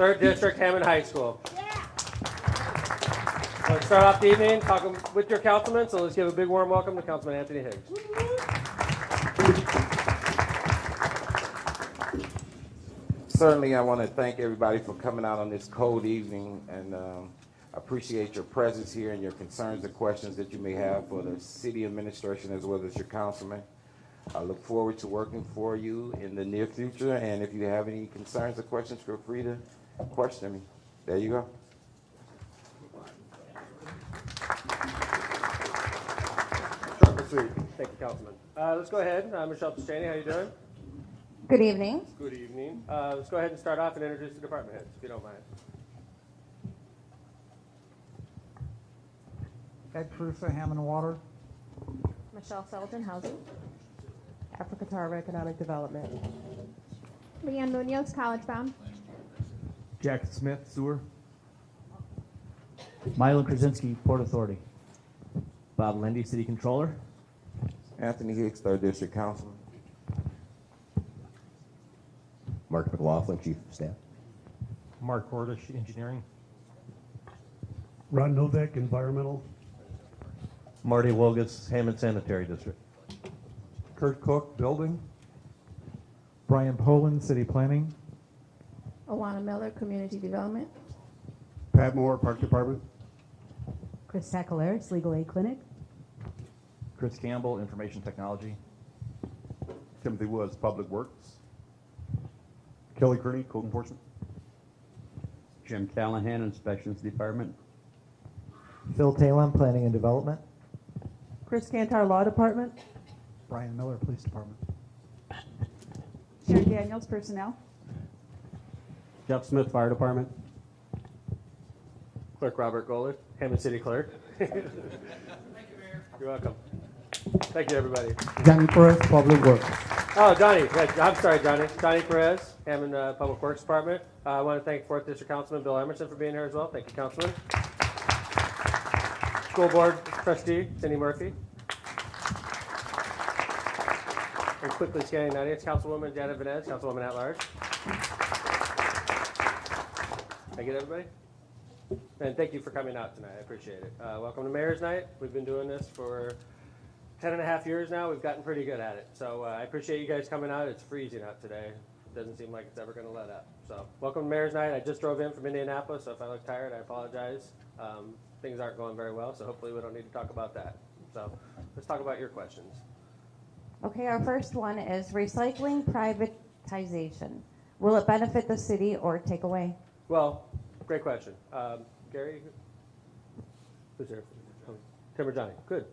3rd District, Hammond High School. Let's start off the evening talking with your councilman, so let's give a big warm welcome to Councilman Anthony Higgs. Certainly, I want to thank everybody for coming out on this cold evening, and appreciate your presence here and your concerns and questions that you may have for the city administration as well as your councilman. I look forward to working for you in the near future, and if you have any concerns or questions, feel free to question me. There you go. Short but sweet. Thank you, Councilman. Let's go ahead. Michelle Pistaney, how you doing? Good evening. Good evening. Let's go ahead and start off and introduce the department heads, if you don't mind. Ed Prusa, Hammond Water. Michelle Sullivan, Housing. Africa Tower Economic Development. Leanne Munoz, College Bound. Jack Smith, Sewer. Milo Krasinski, Port Authority. Bob Lindy, City Controller. Anthony Hicks, 3rd District Councilman. Mark McLaughlin, Chief of Staff. Mark Cordish, Engineering. Ron Novak, Environmental. Marty Wogas, Hammond Sanitary District. Kurt Cook, Building. Brian Poland, City Planning. Awana Miller, Community Development. Pat Moore, Park Department. Chris Takalaris, Legal Aid Clinic. Chris Campbell, Information Technology. Timothy Woods, Public Works. Kelly Kearney, Code Enforcement. Jim Callahan, Inspections Department. Phil Talon, Planning and Development. Chris Cantar, Law Department. Brian Miller, Police Department. Sharon Daniels, Personnel. Jeff Smith, Fire Department. Clerk Robert Goller, Hammond City Clerk. Thank you, Mayor. You're welcome. Thank you, everybody. Johnny Perez, Public Works. Oh, Johnny. I'm sorry, Johnny. Johnny Perez, Hammond Public Works Department. I want to thank 4th District Councilman Bill Emerson for being here as well. Thank you, Councilman. School Board Trustee Cindy Murphy. And quickly scanning the audience, Councilwoman Janet Venez, Councilwoman at Large. Did I get everybody? And thank you for coming out tonight. I appreciate it. Welcome to Mayor's Night. We've been doing this for 10 and a half years now. We've gotten pretty good at it. So I appreciate you guys coming out. It's freezing out today. Doesn't seem like it's ever going to let up. So welcome to Mayor's Night. I just drove in from Indianapolis, so if I look tired, I apologize. Things aren't going very well, so hopefully we don't need to talk about that. So let's talk about your questions. Okay, our first one is recycling privatization. Will it benefit the city or take away? Well, great question. Gary? Who's here? Tim or Johnny? Good.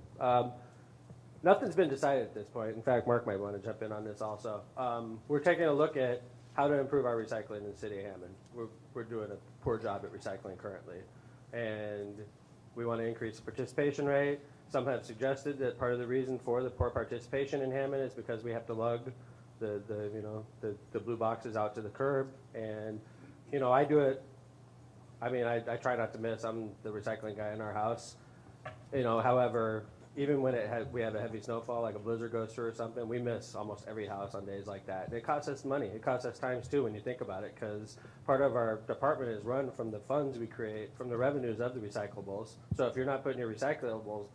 Nothing's been decided at this point. In fact, Mark might want to jump in on this also. We're taking a look at how to improve our recycling in the city of Hammond. We're doing a poor job at recycling currently. And we want to increase the participation rate. Some have suggested that part of the reason for the poor participation in Hammond is because we have to lug the blue boxes out to the curb. And, I do it. I mean, I try not to miss. I'm the recycling guy in our house. However, even when we have a heavy snowfall, like a blizzard goes through or something, we miss almost every house on days like that. And it costs us money. It costs us times too when you think about it, because part of our department is run from the funds we create from the revenues of the recyclables. So if you're not putting your recyclables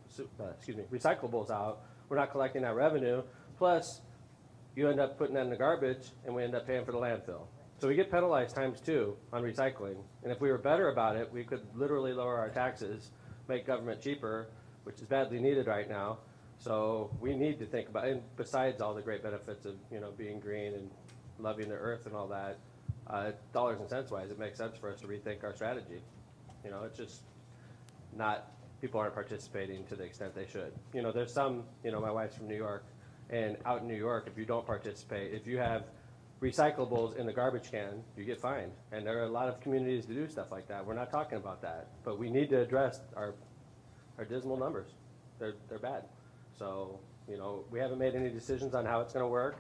out, we're not collecting that revenue. Plus, you end up putting that in the garbage, and we end up paying for the landfill. So we get penalized times two on recycling. And if we were better about it, we could literally lower our taxes, make government cheaper, which is badly needed right now. So we need to think about, and besides all the great benefits of being green and loving the earth and all that, dollars and cents wise, it makes sense for us to rethink our strategy. It's just not, people aren't participating to the extent they should. There's some, my wife's from New York, and out in New York, if you don't participate, if you have recyclables in the garbage can, you get fined. And there are a lot of communities that do stuff like that. We're not talking about that, but we need to address our dismal numbers. They're bad. So, we haven't made any decisions on how it's going to work,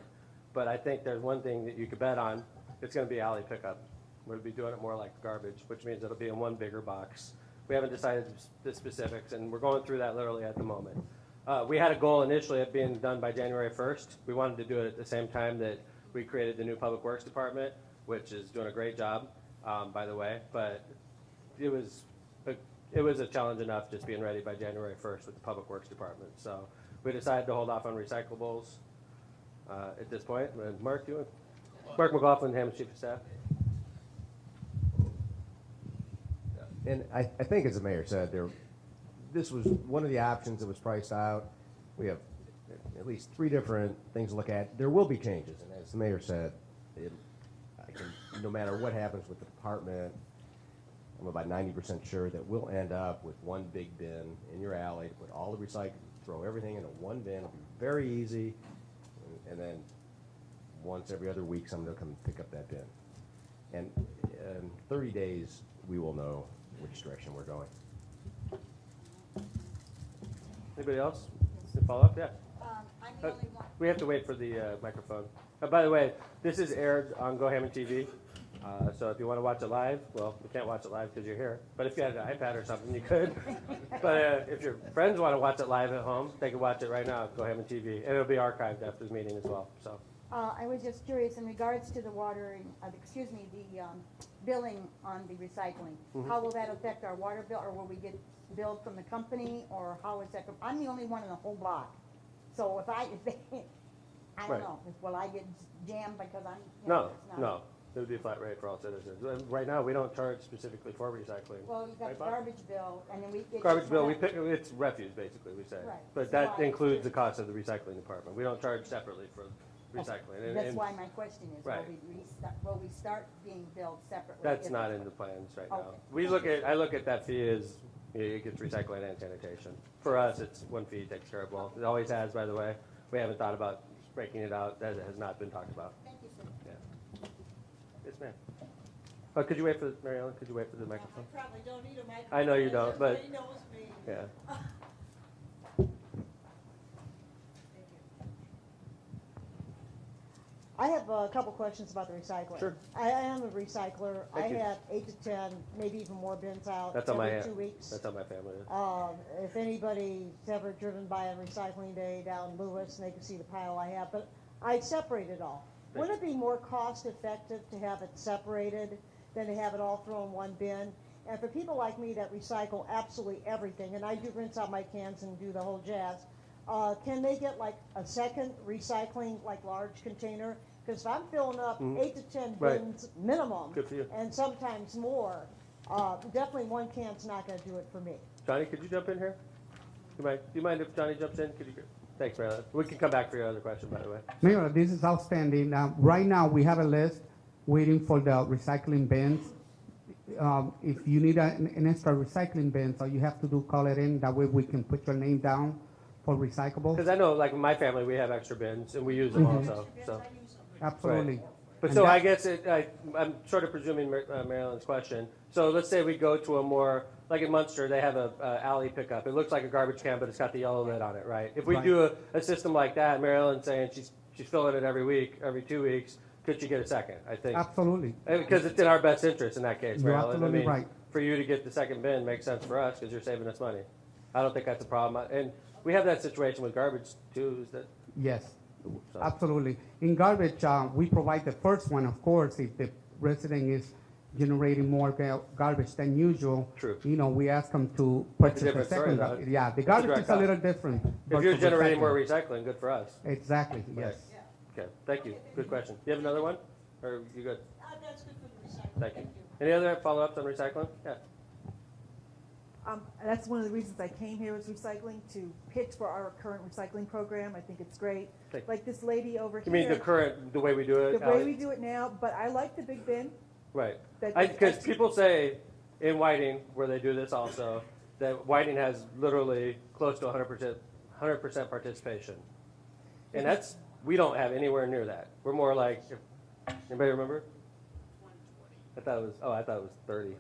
but I think there's one thing that you could bet on. It's going to be alley pickup. We'll be doing it more like garbage, which means it'll be in one bigger box. We haven't decided the specifics, and we're going through that literally at the moment. We had a goal initially of being done by January 1st. We wanted to do it at the same time that we created the new Public Works Department, which is doing a great job. by the way, but it was a challenge enough just being ready by January 1st with the Public Works Department. So we decided to hold off on recyclables at this point. And Mark McLaughlin, Hammond Chief of Staff. And I think, as the mayor said, this was one of the options that was priced out. We have at least 3 different things to look at. There will be changes, and as the mayor said, no matter what happens with the department, I'm about 90% sure that we'll end up with one big bin in your alley to put all the recycling, throw everything into one bin. It'll be very easy, and then once every other week, someone will come and pick up that bin. And in 30 days, we will know which direction we're going. Anybody else? Follow up? Yeah. I'm the only one. We have to wait for the microphone. By the way, this is aired on Go Hammond TV. So if you want to watch it live, well, you can't watch it live because you're here. But if you had an iPad or something, you could. But if your friends want to watch it live at home, they can watch it right now at Go Hammond TV. And it'll be archived after the meeting as well. So I was just curious in regards to the watering, the billing on the recycling. How will that affect our water bill, or will we get billed from the company, or how is that? I'm the only one in the whole block. So if I don't Right. know, will I get jammed because I'm? no, it's not- no. It would be a flat rate for all citizens. And right now, we don't charge specifically for recycling. Well, you got Right, the Bob? garbage bill, and then we get. Garbage bill, we pick, it's refuse, basically, we say. Right. But So that I- includes the cost of the recycling department. We don't charge separately for recycling. And- That's and why my question is, Right. will we start being billed separately? That's if- not in the plans right now. Okay. I look at that fee as, it gets recycling and sanitation. For us, it's one fee takes care of all. It always has, by the way. We haven't thought about breaking it out. That has not been talked about. Thank you, sir. Yeah. Yes, ma'am. Could you wait for, Mary Ellen, could you wait for the microphone? I probably don't need a microphone. I know you don't, but, Everybody knows me. yeah. I have a couple questions about the recycling. Sure. I am a recycler. Thank you. I have 8 to 10, maybe even more bins out That's on my, every 2 weeks. that's on my family. If anybody's ever driven by a recycling day down Lewis, and they can see the pile I have, but I separate it all. Thank Wouldn't it be more cost effective to have it separated than to have it all thrown in one bin? And for people like me that recycle absolutely everything, and I do rinse out my cans and do the whole jazz, can they get like a second recycling, like large container? Because if I'm filling up 8 to 10 Right. bins minimum, Good for you. and sometimes more, definitely one can's not going to do it for me. Johnny, could you jump in here? Do you mind if Johnny jumps in? Could you? Thanks, Marilyn. We can come back for your other question, by the way. Mayor, this is outstanding. Right now, we have a list waiting for the recycling bins. If you need an extra recycling bin, all you have to do, call it in. That way we can put your name down for recyclable. Because I know, like in my family, we have extra bins and we use them also. So, Absolutely. but And so that- I guess I'm sort of presuming Marilyn's question. So let's say we go to a more, like in Munster, they have a alley pickup. It looks like a garbage can, but it's got the yellow lid on it, right? If we Right. do a system like that, Marilyn's saying she's filling it every week, every 2 weeks. Could she get a second? I think. Absolutely. Because it's in our best interest in that case, You're Marilyn. absolutely I mean, right. for you to get the second bin makes sense for us because you're saving us money. I don't think that's a problem. And we have that situation with garbage too. Is that Yes, so. absolutely. In garbage, we provide the first one, of course, if the resident is generating more garbage than usual. True. You know, we ask them to That's a purchase a different story, second though. garbage. Yeah, the It's a garbage direct is a little cost. different. If you're versus generating recycling. more recycling, good for us. Exactly, yes. Okay, thank you. Good question. You have another one? Or you good? That's good for the recycling. Thank you. Any other follow-ups on recycling? Yeah. That's one of the reasons I came here was recycling, to pitch for our current recycling program. I think it's great. Thank you. Like this lady over You here. mean the way we do it? The way Ally? we do it now, but I like the big bin. Right. That- Because people say in Whiting, where they do this also, that Whiting has literally close to 100% participation. And that's, we don't have anywhere near that. We're more like, anybody remember? I thought it was 30.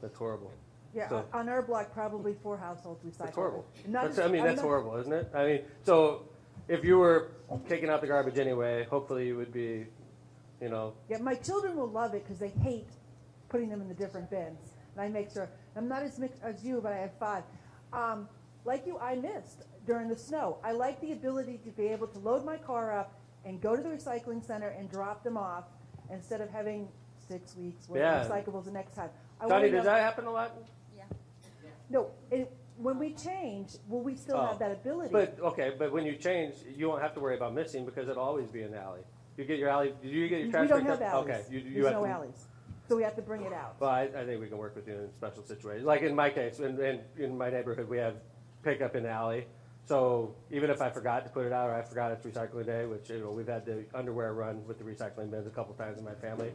That's horrible. Yeah, So- on our block, probably 4 households recycle. That's horrible. Not- That's I'm not- horrible, isn't it? I mean, so if you were taking out the garbage anyway, hopefully you would be, you know, Yeah, my children will love it because they hate putting them in the different bins. And I make sure, I'm not as mixed as you, but I have 5. Like you, I missed during the snow. I like the ability to be able to load my car up and go to the recycling center and drop them off instead of having 6 weeks, Yeah. whether recyclables the next time. I Johnny, wanna does know- that happen a lot? No, when we change, will we still have that ability? But when you change, you won't have to worry about missing because it'll always be in the alley. You get your alley, do you get your trash We don't picked have up? alleys. Okay, you There's have no to- alleys, so we have to bring it out. Well, I think we can work with you in special situations. Like in my case, in my neighborhood, we have pickup in the alley. So even if I forgot to put it out or I forgot it's recycling day, which, we've had the underwear run with the recycling bins a couple times in my family.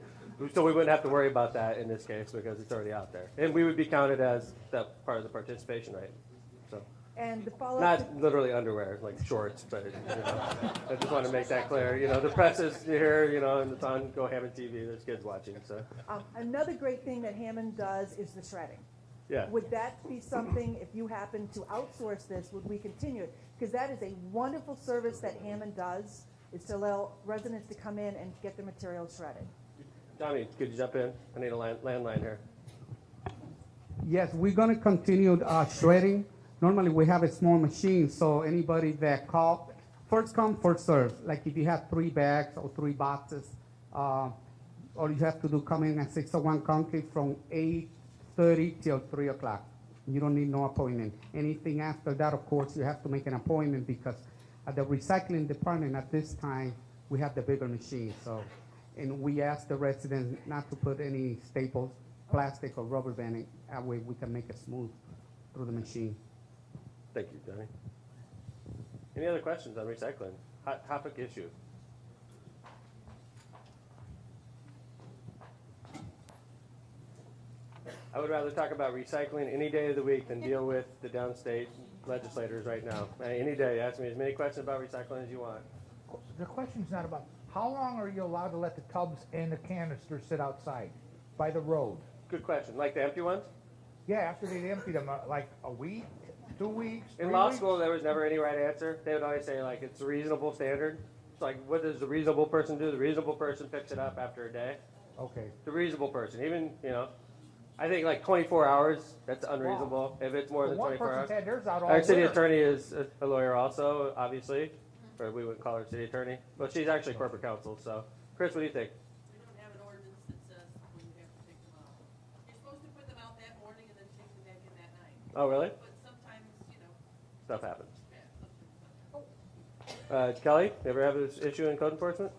So we wouldn't have to worry about that in this case because it's already out there. And we would be counted as that part of the participation rate. So And the follow-up. not literally underwear, like shorts, but, I just want to make that clear. The press is here, and it's on Go Hammond TV. There's kids watching, so, Another great thing that Hammond does is the shredding. yeah. Would that be something, if you happen to outsource this, would we continue it? Because that is a wonderful service that Hammond does, is to allow residents to come in and get their materials shredded. Tommy, could you jump in? I need a landline here. Yes, we're gonna continue shredding. Normally, we have a small machine, so anybody that call, first come, first serve. Like if you have 3 bags or 3 boxes, all you have to do, come in at 601 Concrete from 8:30 till 3 o'clock. You don't need no appointment. Anything after that, of course, you have to make an appointment because at the recycling department at this time, we have the bigger machine, so. And we ask the residents not to put any staples, plastic or rubber banding, that way we can make it smooth through the machine. Thank you, Johnny. Any other questions on recycling? Hot topic issue. I would rather talk about recycling any day of the week than deal with the downstate legislators right now. Any day, ask me as many questions about recycling as you want. The question's not about, how long are you allowed to let the tubs and the canisters sit outside by the road? Good question. Like the empty ones? Yeah, after they empty them, like a week, 2 weeks, 3 In law weeks? school, there was never any right answer. They would always say, like, it's a reasonable standard. It's like, what does the reasonable person do? The reasonable person picks it up after a day. Okay. The reasonable person, even, I think like 24 hours, that's unreasonable. If it's more Well, than one 24 hours. person's had theirs out all Our city winter. attorney is a lawyer also, obviously, or we wouldn't call her city attorney. But she's actually corporate counsel, so. Chris, what do you think? We don't have an ordinance that says when you have to take them out. You're supposed to put them out that morning and then take them back in that night. Oh, really? But sometimes, Stuff happens. yeah, Kelly, you ever have this issue in code enforcement?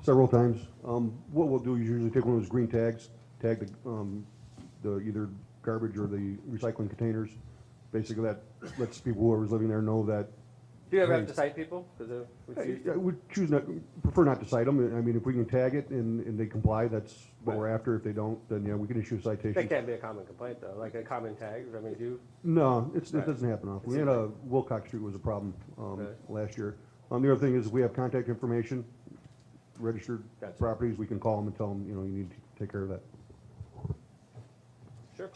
Several times. What we'll do is usually take one of those green tags, tag the either garbage or the recycling containers. Basically, that lets people, whoever's living there, know that. Do you ever hey, have to cite people? 'Cause I would prefer not to cite them. I mean, if we can tag it and they comply, that's what we're after. If they don't, then yeah, we can issue a citation. That can't be a common complaint though, like a common tag. I mean, No, it Right. doesn't happen often. It We had seems Wilcox Street was a problem Okay. last year. The other thing is we have contact information, registered Gotcha. properties, we can call them and tell them, you need to take care of that. Sure.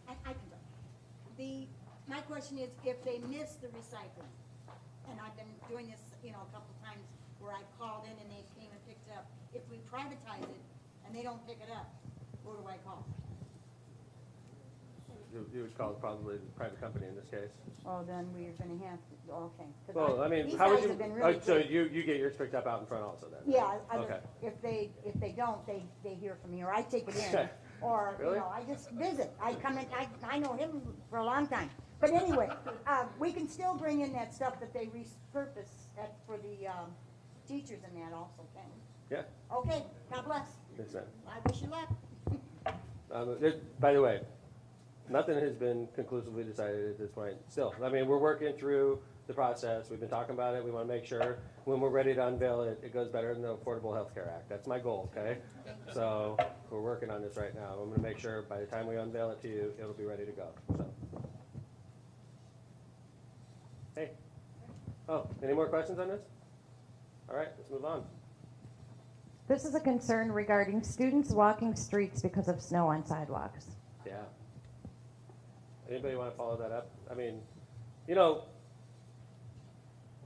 I can go. My question is, if they miss the recycling, and I've been doing this, a couple times where I've called in and they came and picked it up. If we privatize it and they don't pick it up, who do I call? You would call it probably the private company in this case. Oh, then we're gonna have to, okay. 'Cause Well, I mean, these how would guys you, have been really so good. you get yours picked up out in front also then? Yeah, Okay. if they don't, they hear from me, or I take it in, or, Really? I just visit. I come in, I know him for a long time. But anyway, we can still bring in that stuff that they repurpose for the, teachers and that also, can we? Yeah. Okay, God bless. Yes, ma'am. I wish you luck. By the way, nothing has been conclusively decided at this point. Still, I mean, we're working through the process. We've been talking about it. We want to make sure when we're ready to unveil it, it goes better than the Affordable Health Care Act. That's my goal, okay? So we're working on this right now. I'm going to make sure by the time we unveil it to you, it'll be ready to go. So. Hey. Oh, any more questions on this? All right, let's move on. This is a concern regarding students walking streets because of snow on sidewalks. Yeah. Anybody want to follow that up? I mean,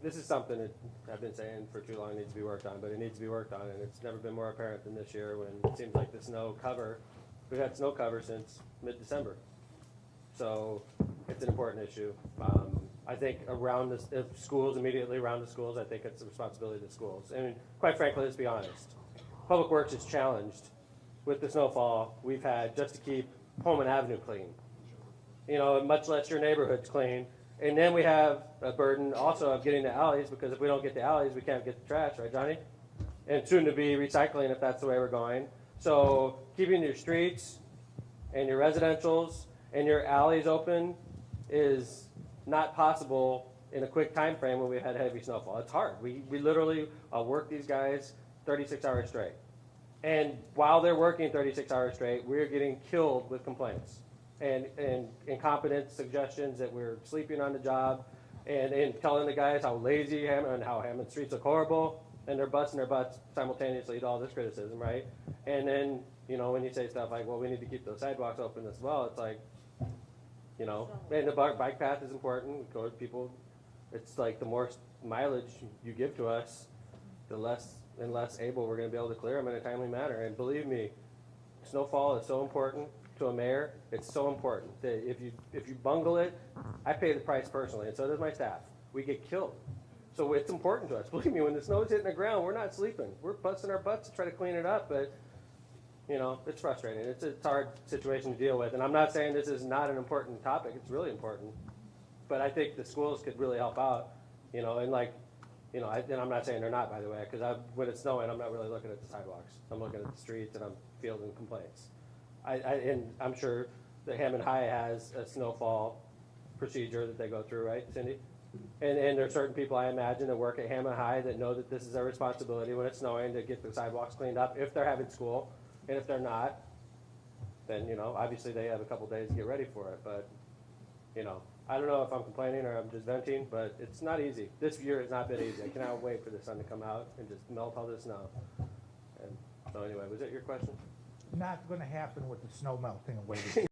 this is something that I've been saying for too long needs to be worked on, but it needs to be worked on, and it's never been more apparent than this year when it seems like the snow cover, we've had snow cover since mid-December. So it's an important issue. I think around the schools, immediately around the schools, I think it's the responsibility of the schools. And quite frankly, let's be honest, Public Works is challenged with the snowfall we've had just to keep Holman Avenue clean. You know, much less your neighborhood's clean. And then we have a burden also of getting the alleys, because if we don't get the alleys, we can't get the trash, right, Johnny? And soon to be recycling if that's the way we're going. So keeping your streets and your residentials and your alleys open is not possible in a quick time frame when we had heavy snowfall. It's hard. We literally work these guys 36 hours straight. And while they're working 36 hours straight, we're getting killed with complaints and incompetent suggestions that we're sleeping on the job and telling the guys how lazy and how Hammond streets look horrible, and they're busting their butts simultaneously to all this criticism, right? And then, you know, when you say stuff like, well, we need to keep those sidewalks open as well, it's like, you know, and the bike path is important. People, it's like the more mileage you give to us, the less and less able we're going to be able to clear them in a timely manner. And believe me, snowfall is so important to a mayor. It's so important that if you bungle it, I pay the price personally, and so does my staff. We get killed. So it's important to us. Believe me, when the snow's hitting the ground, we're not sleeping. We're busting our butts to try to clean it up, but you know, it's frustrating. It's a hard situation to deal with. And I'm not saying this is not an important topic. It's really important. But I think the schools could really help out, you know, and like, you know, and I'm not saying they're not, by the way, because when it's snowing, I'm not really looking at the sidewalks. I'm looking at the streets and I'm fielding complaints. And I'm sure that Hammond High has a snowfall procedure that they go through, right, Cindy? And there are certain people, I imagine, that work at Hammond High that know that this is their responsibility when it's snowing to get the sidewalks cleaned up if they're having school. And if they're not, then, you know, obviously they have a couple days to get ready for it. But, you know, I don't know if I'm complaining or I'm just venting, but it's not easy. This year has not been easy. I cannot wait for the sun to come out and just melt all this snow. And so anyway, was that your question? Not gonna happen with the snow melting away. This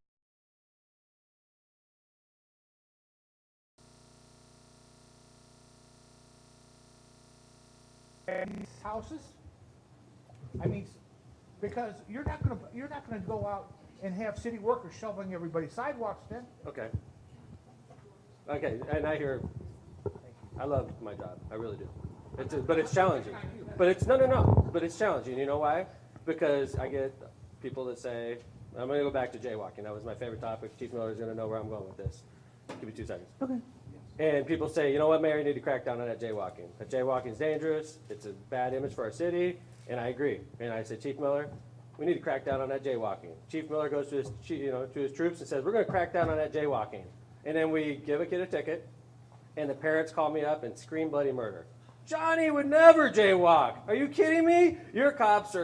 houses, I mean, because you're not gonna go out and have city workers shoveling everybody's sidewalks then. Okay. Okay, and I hear, I love my job. I really do. But it's challenging. But it's, no. But it's challenging. You know why? Because I get people that say, I'm going to go back to jaywalking. That was my favorite topic. Chief Miller is going to know where I'm going with this. Give me 2 seconds. Okay. And people say, you know what, Mayor, you need to crack down on that jaywalking. That jaywalking is dangerous. It's a bad image for our city. And I agree. And I say, Chief Miller, we need to crack down on that jaywalking. Chief Miller goes to his troops and says, we're going to crack down on that jaywalking. And then we give a kid a ticket, and the parents call me up and scream bloody murder. Johnny would never jaywalk. Are you kidding me? Your cops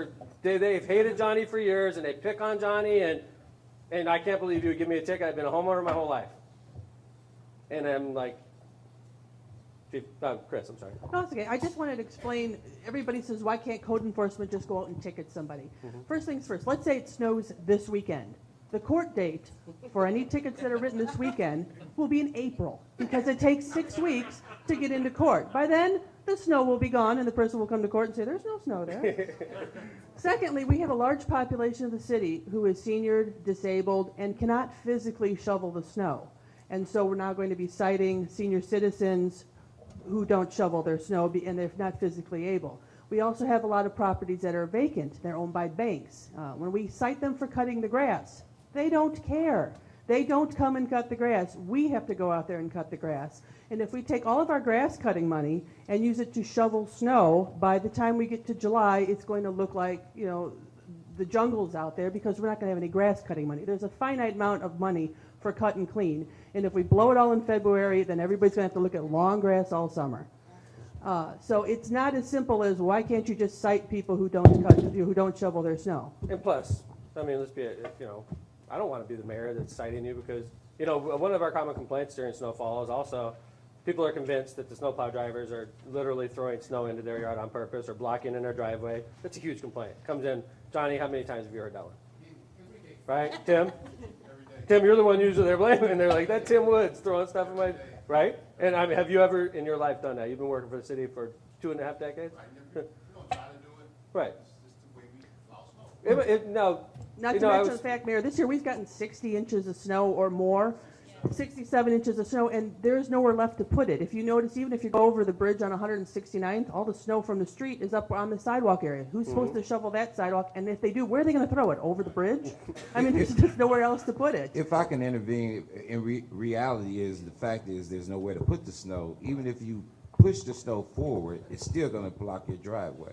they've hated Johnny for years, and they pick on Johnny, and I can't believe you would give me a ticket. I've been a homeowner my whole life. And I'm like, Chris, I'm sorry. No, it's okay. I just wanted to explain, everybody says, why can't code enforcement just go out and ticket somebody? First things first, let's say it snows this weekend. The court date for any tickets that are written this weekend will be in April, because it takes 6 weeks to get into court. By then, the snow will be gone, and the person will come to court and say, there's no snow there. Secondly, we have a large population of the city who is senior, disabled, and cannot physically shovel the snow. And so we're now going to be citing senior citizens who don't shovel their snow, and they're not physically able. We also have a lot of properties that are vacant. They're owned by banks. When we cite them for cutting the grass, they don't care. They don't come and cut the grass. We have to go out there and cut the grass. And if we take all of our grass cutting money and use it to shovel snow, by the time we get to July, it's going to look like, you know, the jungle's out there, because we're not going to have any grass cutting money. There's a finite amount of money for cut and clean. And if we blow it all in February, then everybody's going to have to look at long grass all summer. So it's not as simple as, why can't you just cite people who don't shovel their snow? And plus, I mean, let's be, you know, I don't want to be the mayor that's citing you, because, you know, one of our common complaints during snowfall is also people are convinced that the snowplow drivers are literally throwing snow into their yard on purpose or blocking in their driveway. That's a huge complaint. Comes in, Johnny, how many times have you heard that one? Right, Tim? Tim, you're the one usually they're blaming. They're like, that Tim Woods throwing stuff in my, right? And I mean, have you ever in your life done that? You've been working for the city for 2.5 decades? We don't try to do it. Right. It's just the way we plow snow. Not to mention the fact, Mayor, this year we've gotten 60 inches of snow or more. 67 inches of snow, and there's nowhere left to put it. If you notice, even if you go over the bridge on 169th, all the snow from the street is up on the sidewalk area. Who's supposed to shovel that sidewalk? And if they do, where are they going to throw it? Over the bridge? I mean, there's just nowhere else to put it. If I can intervene, reality is, the fact is, there's nowhere to put the snow. Even if you push the snow forward, it's still gonna block your driveway.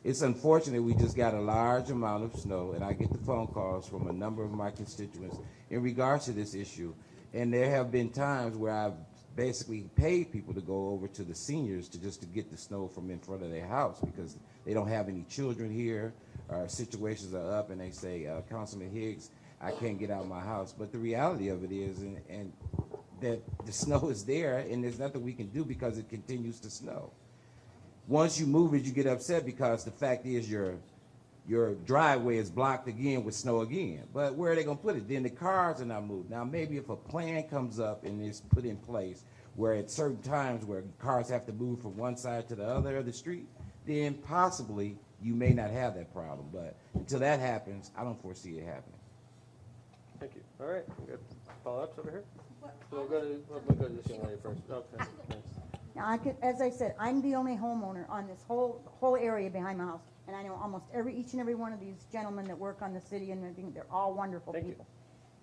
It's unfortunate we just got a large amount of snow, and I get the phone calls from a number of my constituents in regards to this issue. And there have been times where I've basically paid people to go over to the seniors to get the snow from in front of their house because they don't have any children here, or situations are up, and they say, Councilman Higgs, I can't get out of my house. But the reality of it is, and that the snow is there, and there's nothing we can do because it continues to snow. Once you move it, you get upset because the fact is your driveway is blocked again with snow again. But where are they gonna put it? Then the cars are not moved. Now maybe if a plan comes up and is put in place where at certain times where cars have to move from one side to the other of the street, then possibly you may not have that problem. But until that happens, I don't foresee it happening. Thank you. All right, good. Follow-ups over here? We'll go to this young lady first. Okay, thanks. Now, as I said, I'm the only homeowner on this whole area behind my house, and I know almost each and every one of these gentlemen that work on the city and everything. They're all wonderful people.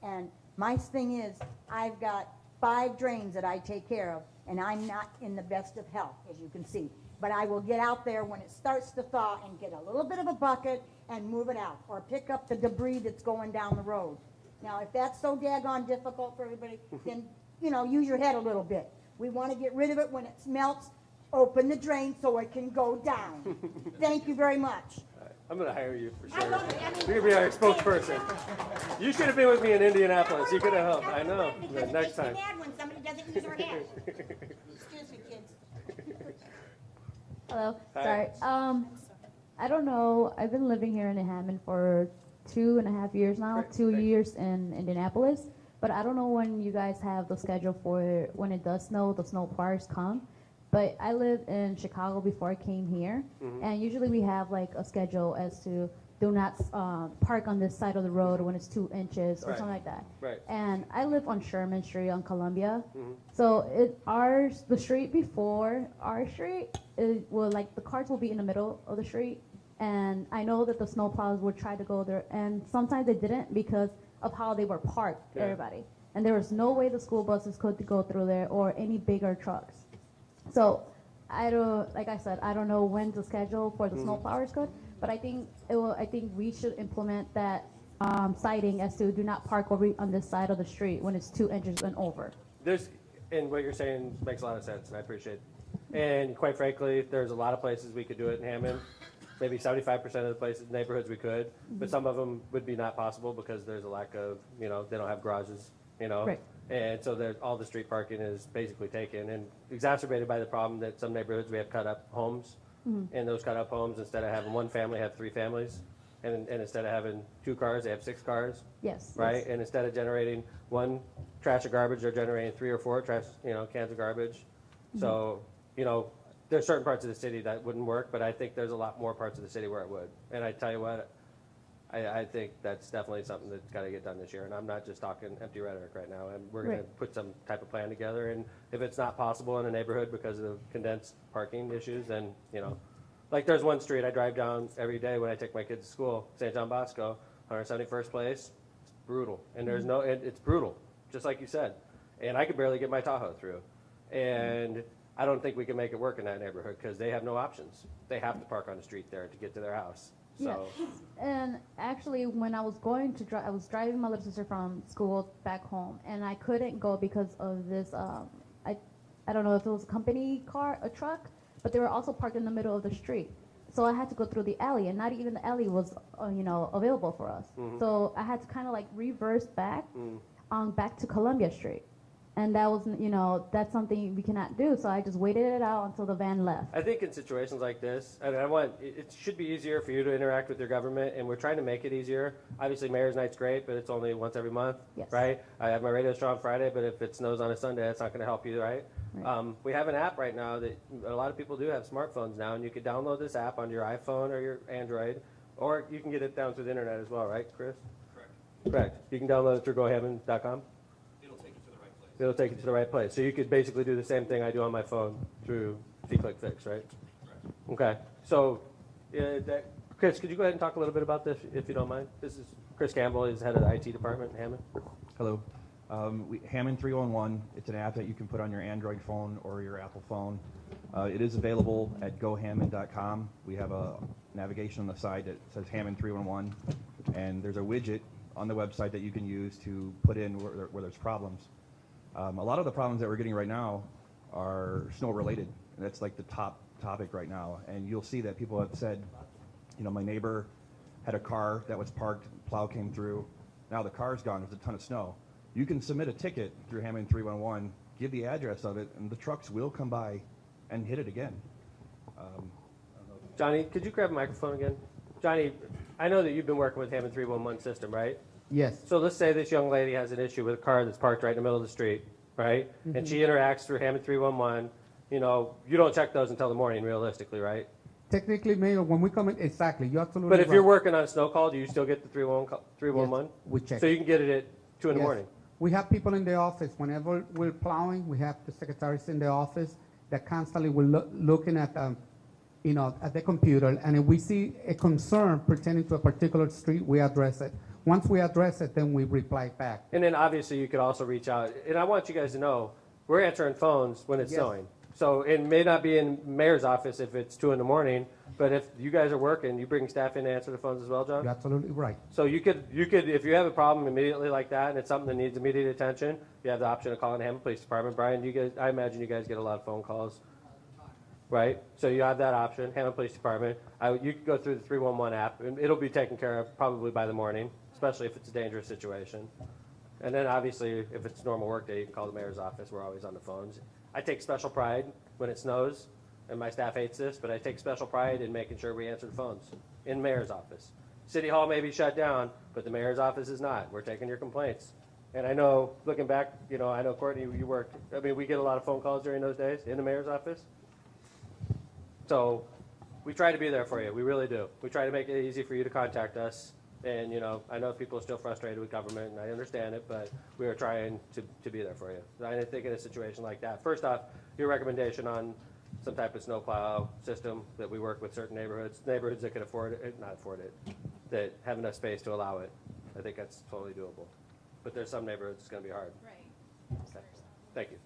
And my thing is, I've got 5 drains that I take care of, and I'm not in the best of health, as you can see. But I will get out there when it starts to thaw and get a little bit of a bucket and move it out, or pick up the debris that's going down the road. Now, if that's so daggone difficult for everybody, then, use your head a little bit. We want to get rid of it when it melts. Open the drain so it can go down. Thank you very much. I'm going to hire you for I sure. love it. I mean, You're going to be our spokesperson. You should have been with me in Indianapolis. You could have helped. I know. Because it Next makes me time. mad when somebody doesn't use their head. Excuse me, kids. Hello. Hi. Sorry. I don't know. I've been living here in Hammond for 2.5 years now. Great. 2 Thanks. years in Indianapolis. But I don't know when you guys have the schedule for when it does snow, the snow plows come. But I lived in Chicago before I came here, and usually we have like a schedule as to do not park on this side of the road when it's 2 inches or Right. something like that. Right. And I live on Sherman Street on Columbia. So the street before our street, the cars will be in the middle of the street. And I know that the snowplows would try to go there, and sometimes they didn't because of how they were parked, Yeah. everybody. And there was no way the school buses could go through there or any bigger trucks. So like I said, I don't know when the schedule for the snowplowers could, but I think we should implement that citing as to do not park over on this side of the street when it's 2 inches and over. And what you're saying makes a lot of sense, and I appreciate it. And quite frankly, there's a lot of places we could do it in Hammond. Maybe 75% of the neighborhoods we could, but some of them would be not possible because there's a lack of, they don't have garages, Right. And so all the street parking is basically taken and exacerbated by the problem that some neighborhoods we have cut up homes. And those cut up homes, instead of having one family, have 3 families. And instead of having 2 cars, they have 6 cars. Yes. Right? Yes. And instead of generating 1 trash of garbage, they're generating 3 or 4 trash, cans of garbage. So, there's certain parts of the city that wouldn't work, but I think there's a lot more parts of the city where it would. And I tell you what, I think that's definitely something that's got to get done this year. And I'm not just talking empty rhetoric right now. And we're going to put some type of plan together. And if it's not possible in a neighborhood because of condensed parking issues, then, like there's one street I drive down every day when I take my kids to school, St. John Bosco, 171st Place. It's brutal. And there's it's brutal, just like you said. And I could barely get my Tahoe through. And I don't think we can make it work in that neighborhood because they have no options. They have to park on the street there to get to their house. So, Yeah. And actually, when I was going to I was driving my little sister from school back home, and I couldn't go because of this. I don't know if it was a company car, a truck, but they were also parked in the middle of the street. So I had to go through the alley, and not even the alley was, available for us. So I had to kind of like reverse back, back to Columbia Street. And that was, that's something we cannot do. So I just waited it out until the van left. I think in situations like this, and it should be easier for you to interact with your government, and we're trying to make it easier. Obviously, Mayor's Night's great, but it's only once every month, Yes. right? I have my radio show on Friday, but if it snows on a Sunday, that's not going to help you, right? Right. We have an app right now that a lot of people do have smartphones now, and you can download this app on your iPhone or your Android, or you can get it down through the internet as well, right, Chris? Correct. You can download it through GoHammond.com. It'll take you to the right place. it'll take you to the right place. So you could basically do the same thing I do on my phone through SeeClickFix, right? Okay. So, Chris, could you go ahead and talk a little bit about this, if you don't mind? This is Chris Campbell, he's head of the IT department in Hammond. Hello. Hammond 311, it's an app that you can put on your Android phone or your Apple phone. It is available at gohammond.com. We have a navigation on the side that says Hammond 311, and there's a widget on the website that you can use to put in where there's problems. A lot of the problems that we're getting right now are snow related, and that's like the top topic right now. And you'll see that people have said, you know, my neighbor had a car that was parked, plow came through, now the car's gone, there's a ton of snow. You can submit a ticket through Hammond 311, give the address of it, and the trucks will come by and hit it again. Johnny, could you grab a microphone again? Johnny, I know that you've been working with Hammond 311 system, right? Yes. So let's say this young lady has an issue with a car that's parked right in the middle of the street, right? And she interacts through Hammond 311. You know, you don't check those until the morning, realistically, right? Technically, Mayor, when we come in, exactly, you're absolutely But if right. you're working on a snow call, do you still get the 311? Yes, we check. So you can get it at 2 in the Yes. morning? We have people in the office. Whenever we're plowing, we have the secretaries in the office that constantly will looking at, you know, at the computer. And if we see a concern pertaining to a particular street, we address it. Once we address it, then we reply back. And then obviously you could also reach out. And I want you guys to know, we're answering phones when it's Yes. snowing. So it may not be in mayor's office if it's 2 in the morning, but if you guys are working, you bring staff in to answer the phones as well, John? You're absolutely right. So you could, if you have a problem immediately like that and it's something that needs immediate attention, you have the option of calling the Hammond Police Department. Brian, you guys, I imagine you guys get a lot of phone calls, right? So you have that option, Hammond Police Department. You can go through the 311 app, and it'll be taken care of probably by the morning, especially if it's a dangerous situation. And then obviously, if it's normal workday, you can call the mayor's office. We're always on the phones. I take special pride when it snows, and my staff hates this, but I take special pride in making sure we answer the phones in the mayor's office. City Hall may be shut down, but the mayor's office is not. We're taking your complaints. And I know, looking back, you know, I know, Courtney, you worked, I mean, we get a lot of phone calls during those days in the mayor's office. So we try to be there for you. We really do. We try to make it easy for you to contact us. And, you know, I know people are still frustrated with government, and I understand it, but we are trying to be there for you. I think in a situation like that, first off, your recommendation on some type of snowplow system that we work with certain neighborhoods that can afford it, not afford it, that have enough space to allow it. I think that's totally doable. But there's some neighborhoods it's going to be hard. Right. Okay. Thank you.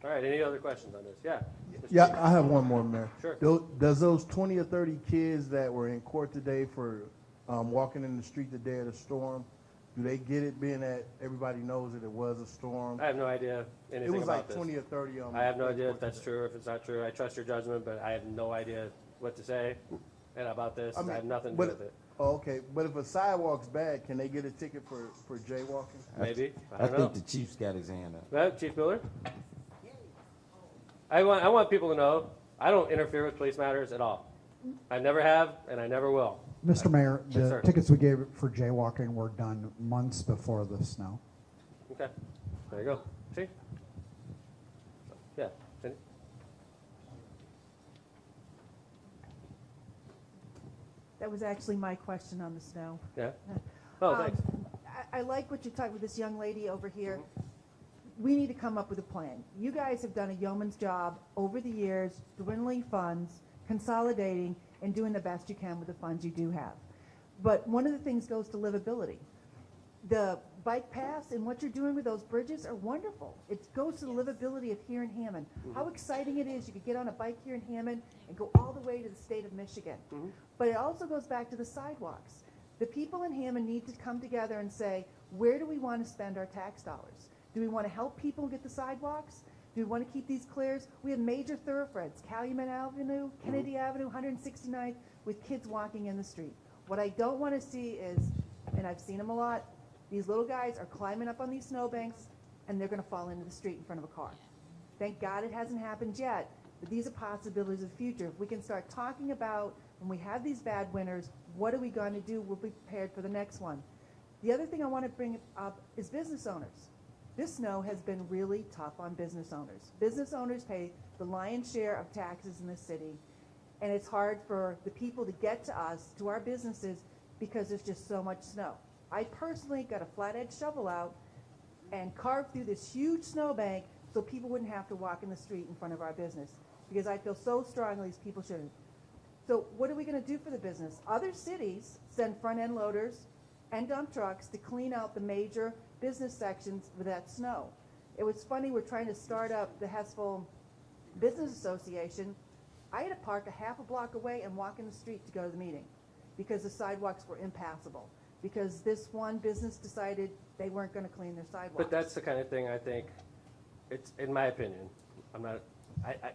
All right, any other questions on this? Yeah. Mr. Yeah, Chief. I have one more, Mayor. Sure. Does those 20 or 30 kids that were in court today for walking in the street the day of the storm, do they get it being that everybody knows that it was a storm? I have no idea anything It was about like this. 20 or 30. I have no idea if that's true or if it's not true. I trust your judgment, but I have no idea what to say and about this. I have nothing to do with it. Oh, okay, but if a sidewalk's bad, can they get a ticket for jaywalking? Maybe. I think the chief's got his hand up. Well, Chief Miller? I want people to know I don't interfere with police matters at all. I never have, and I never will. Mr. Mayor, Yes, the sir. tickets we gave for jaywalking were done months before the snow. Okay. There you go. See? Yeah. Cindy? That was actually my question on the snow. Yeah? Oh, thanks. I like what you're talking with this young lady over here. We need to come up with a plan. You guys have done a yeoman's job over the years, dwindling funds, consolidating, and doing the best you can with the funds you do have. But one of the things goes to livability. The bike paths and what you're doing with those bridges are wonderful. It goes to the livability of here in Hammond. How exciting it is you could get on a bike here in Hammond and go all the way to the state of Michigan. But it also goes back to the sidewalks. The people in Hammond need to come together and say, where do we want to spend our tax dollars? Do we want to help people get the sidewalks? Do we want to keep these clears? We have major thoroughfares, Calumet Avenue, Kennedy Avenue, 169th, with kids walking in the street. What I don't want to see is, and I've seen them a lot, these little guys are climbing up on these snowbanks, and they're going to fall into the street in front of a car. Thank God it hasn't happened yet, but these are possibilities of the future. If we can start talking about, when we have these bad winters, what are we going to do? We'll be prepared for the next one. The other thing I want to bring up is business owners. This snow has been really tough on business owners. Business owners pay the lion's share of taxes in the city, and it's hard for the people to get to us, to our businesses, because there's just so much snow. I personally got a flat edge shovel out and carve through this huge snowbank so people wouldn't have to walk in the street in front of our business. Because I feel so strongly these people shouldn't. So what are we gonna do for the business? Other cities send front-end loaders and dump trucks to clean out the major business sections with that snow. It was funny, we're trying to start up the Hessville Business Association. I had to park a half a block away and walk in the street to go to the meeting because the sidewalks were impassable. Because this one business decided they weren't gonna clean their sidewalks. But that's the kind of thing I think, it's, in my opinion, I'm not,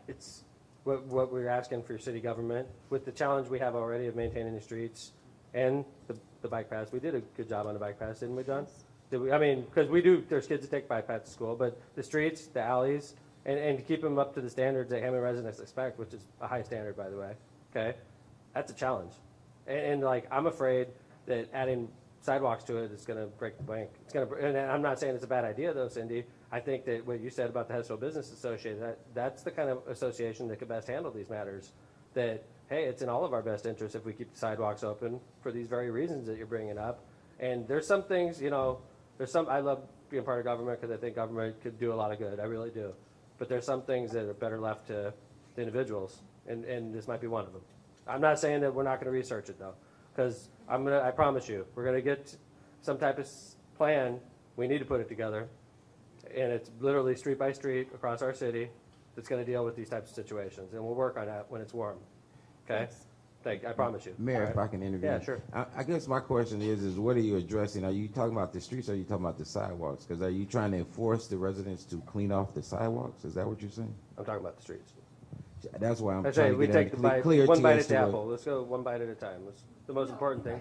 it's what we're asking for your city government, with the challenge we have already of maintaining the streets and the bike paths. We did a good job on the bike paths, didn't we, John? Did we, I mean, because we do, there's kids that take bike paths to school, but the streets, the alleys, and to keep them up to the standards that Hammond residents expect, which is a high standard, by the way, okay? That's a challenge. And like, I'm afraid that adding sidewalks to it is gonna break the bank. It's gonna, and I'm not saying it's a bad idea though, Cindy. I think that what you said about the Hessville Business Association, that's the kind of association that could best handle these matters. That, hey, it's in all of our best interest if we keep the sidewalks open for these very reasons that you're bringing up. And there's some things, you know, I love being part of government because I think government could do a lot of good. I really do. But there's some things that are better left to the individuals, and this might be one of them. I'm not saying that we're not going to research it though, because I promise you, we're going to get some type of plan. We need to put it together, and it's literally street by street across our city that's going to deal with these types of situations, and we'll work on that when it's warm. Okay? I promise you. Mayor, All if right. I can intervene. Yeah, sure. I guess my question is what are you addressing? Are you talking about the streets or are you talking about the sidewalks? Because are you trying to enforce the residents to clean off the sidewalks? Is that what you're saying? I'm talking about the streets. That's why I'm I say trying to we get take the bite, clarity one bite as at the to what- apple. Let's go one bite at a time. That's the most important thing.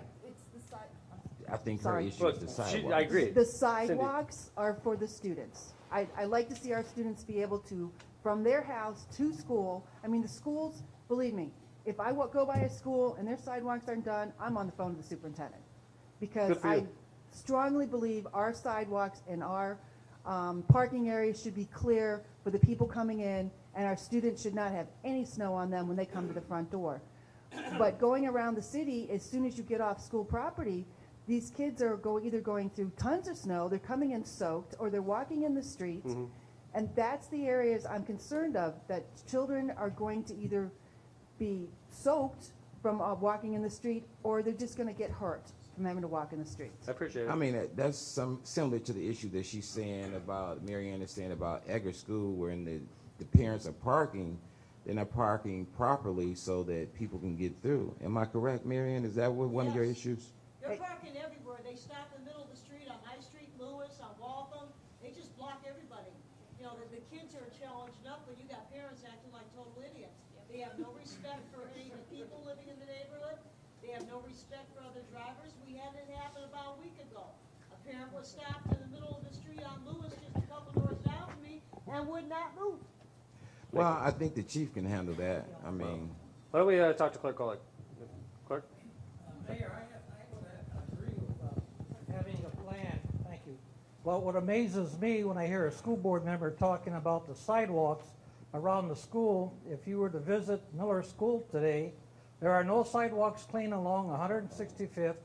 I think her Sorry. issue is the sidewalks. I agree. The sidewalks are for the students. I like to see our students be able to, from their house to school, I mean, the schools, believe me, if I go by a school and their sidewalks aren't done, I'm on the phone to the superintendent. Because Good for I you. strongly believe our sidewalks and our parking areas should be clear for the people coming in, and our students should not have any snow on them when they come to the front door. But going around the city, as soon as you get off school property, these kids are either going through tons of snow, they're coming in soaked, or they're walking in the streets. Mm-hmm. And that's the areas I'm concerned of, that children are going to either be soaked from walking in the street, or they're just going to get hurt from having to walk in the streets. I appreciate it. I mean, that's similar to the issue that she's saying about, Mary Ann is saying about Egger School, where the parents are parking, they're not parking properly so that people can get through. Am I correct, Mary Ann? Is that one of your issues? They're parking everywhere. They stop in the middle of the street on High Street, Lewis, on Waltham. They just block everybody. You know, the kids are challenged enough, but you got parents acting like total idiots. They have no respect for any of the people living in the neighborhood. They have no respect for other drivers. We had it happen about a week ago. A parent was stopped in the middle of the street on Lewis, just a couple doors down from me, and would not move. Well, I think the chief can handle that. I mean, Why don't we talk to Clerk Golick? Clerk? Mayor, I would agree with having a plan. Thank you. Well, what amazes me when I hear a school board member talking about the sidewalks around the school, if you were to visit Miller School today, there are no sidewalks clean along 165th,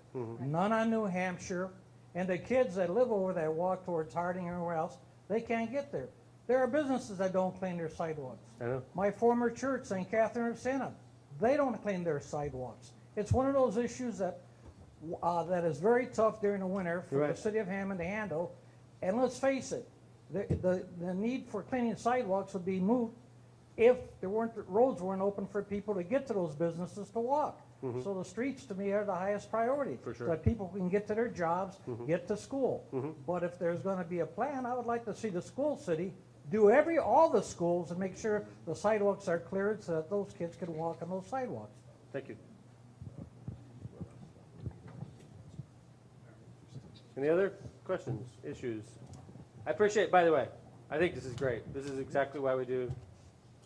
none on New Hampshire, and the kids that live over that walk towards Harding or anywhere else, they can't get there. There are businesses that don't clean their sidewalks. I know. My former church, St. Catherine of Siena, they don't clean their sidewalks. It's one of those issues that that is very tough during the winter for Right. the city of Hammond to handle. And let's face it, the need for cleaning sidewalks would be moot if roads weren't open for people to get to those businesses to walk. Mhm. So the streets, to me, are the highest priority. For sure. So that people can get to their jobs, Mhm. get to school. Mhm. But if there's going to be a plan, I would like to see the school city do all the schools and make sure the sidewalks are cleared so that those kids can walk on those sidewalks. Thank you. Any other questions, issues? I appreciate, by the way, I think this is great. This is exactly why we do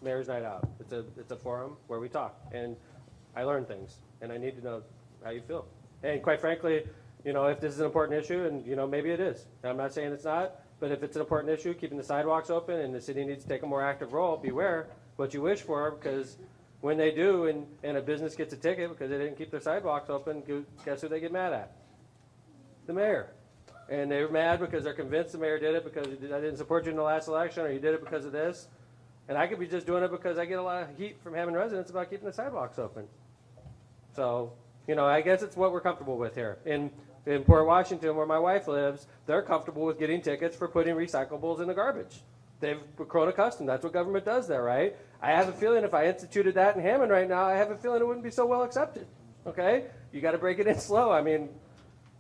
Mayor's Night Out. It's a forum where we talk, and I learn things, and I need to know how you feel. And quite frankly, you know, if this is an important issue, and, you know, maybe it is. I'm not saying it's not, but if it's an important issue, keeping the sidewalks open, and the city needs to take a more active role, beware what you wish for, because when they do, and a business gets a ticket because they didn't keep their sidewalks open, guess who they get mad at? The mayor. and they were mad because they're convinced the mayor did it because I didn't support you in the last election, or you did it because of this. And I could be just doing it because I get a lot of heat from Hammond residents about keeping the sidewalks open. So, you know, I guess it's what we're comfortable with here. In Port Washington, where my wife lives, they're comfortable with getting tickets for putting recyclables in the garbage. They've grown accustomed. That's what government does there, right? I have a feeling if I instituted that in Hammond right now, I have a feeling it wouldn't be so well accepted. Okay? You got to break it in slow. I mean,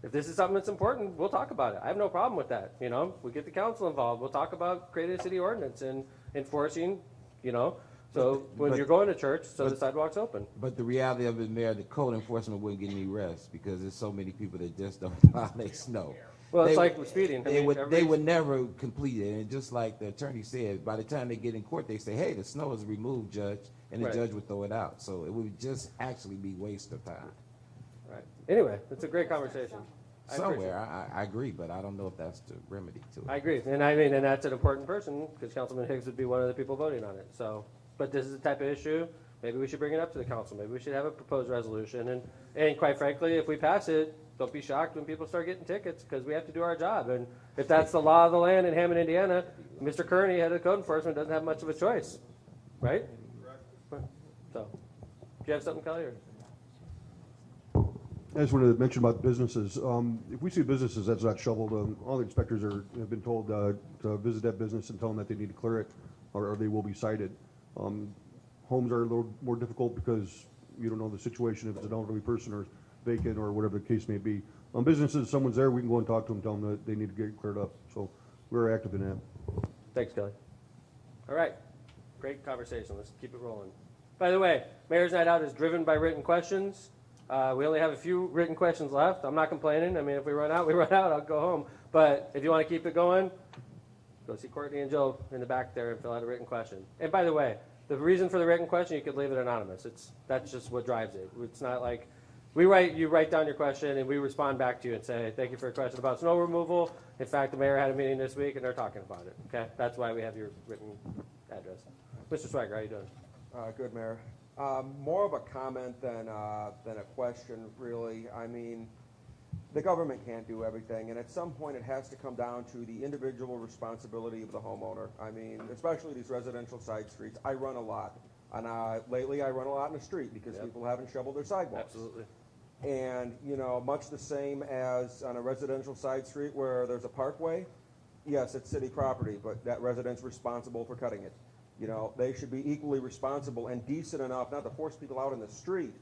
if this is something that's important, we'll talk about it. I have no problem with that. You know, we get the council involved. We'll talk about creating a city ordinance and enforcing, you know. So when you're going to church, the sidewalk's open. But the reality of it, Mayor, the code enforcement wouldn't get any rest because there's so many people that just don't plow their snow. Well, it's like with speeding. They would never complete it. And just like the attorney said, by the time they get in court, they say, hey, the snow is removed, Judge, and the Right. judge would throw it out. So it would just actually be waste of time. Right. Anyway, it's a great conversation. I appreciate Somewhere, it. I agree, but I don't know if that's the remedy to it. I agree, and I mean, and that's an important person, because Councilman Higgs would be one of the people voting on it, so. But this is the type of issue, maybe we should bring it up to the council, maybe we should have a proposed resolution, and quite frankly, if we pass it, don't be shocked when people start getting tickets, because we have to do our job, and if that's the law of the land in Hammond, Indiana, Mr. Kearney, head of code enforcement, doesn't have much of a choice, right? So, do you have something, Kelly, or? I just wanted to mention about businesses. If we see businesses that's not shoveled, all the inspectors have been told to visit that business and tell them that they need to clear it, or they will be cited. Homes are a little more difficult because you don't know the situation, if it's an elderly person or vacant or whatever the case may be. Businesses, someone's there, we can go and talk to them, tell them that they need to get it cleared up. So we're active in that. Thanks, Kelly. All right, great conversation. Let's keep it rolling. By the way, Mayor's Night Out is driven by written questions. We only have a few written questions left. I'm not complaining. I mean, if we run out, we run out. I'll go home. But if you want to keep it going, go see Courtney and Jill in the back there and fill out a written question. And by the way, the reason for the written question, you could leave it anonymous. That's just what drives it. It's not like you write down your question and we respond back to you and say, thank you for your question about snow removal. In fact, the mayor had a meeting this week and they're talking about it. Okay, that's why we have your written address. Mr. Swagger, how you doing? Good, Mayor. More of a comment than a question, really. I mean, the government can't do everything, and at some point it has to come down to the individual responsibility of the homeowner. I mean, especially these residential side streets. I run a lot, and lately I run a lot in the street because people haven't shoveled their sidewalks. Absolutely. And, you know, much the same as on a residential side street where there's a parkway, yes, it's city property, but that resident's responsible for cutting it. You know, they should be equally responsible and decent enough not to force people out in the street,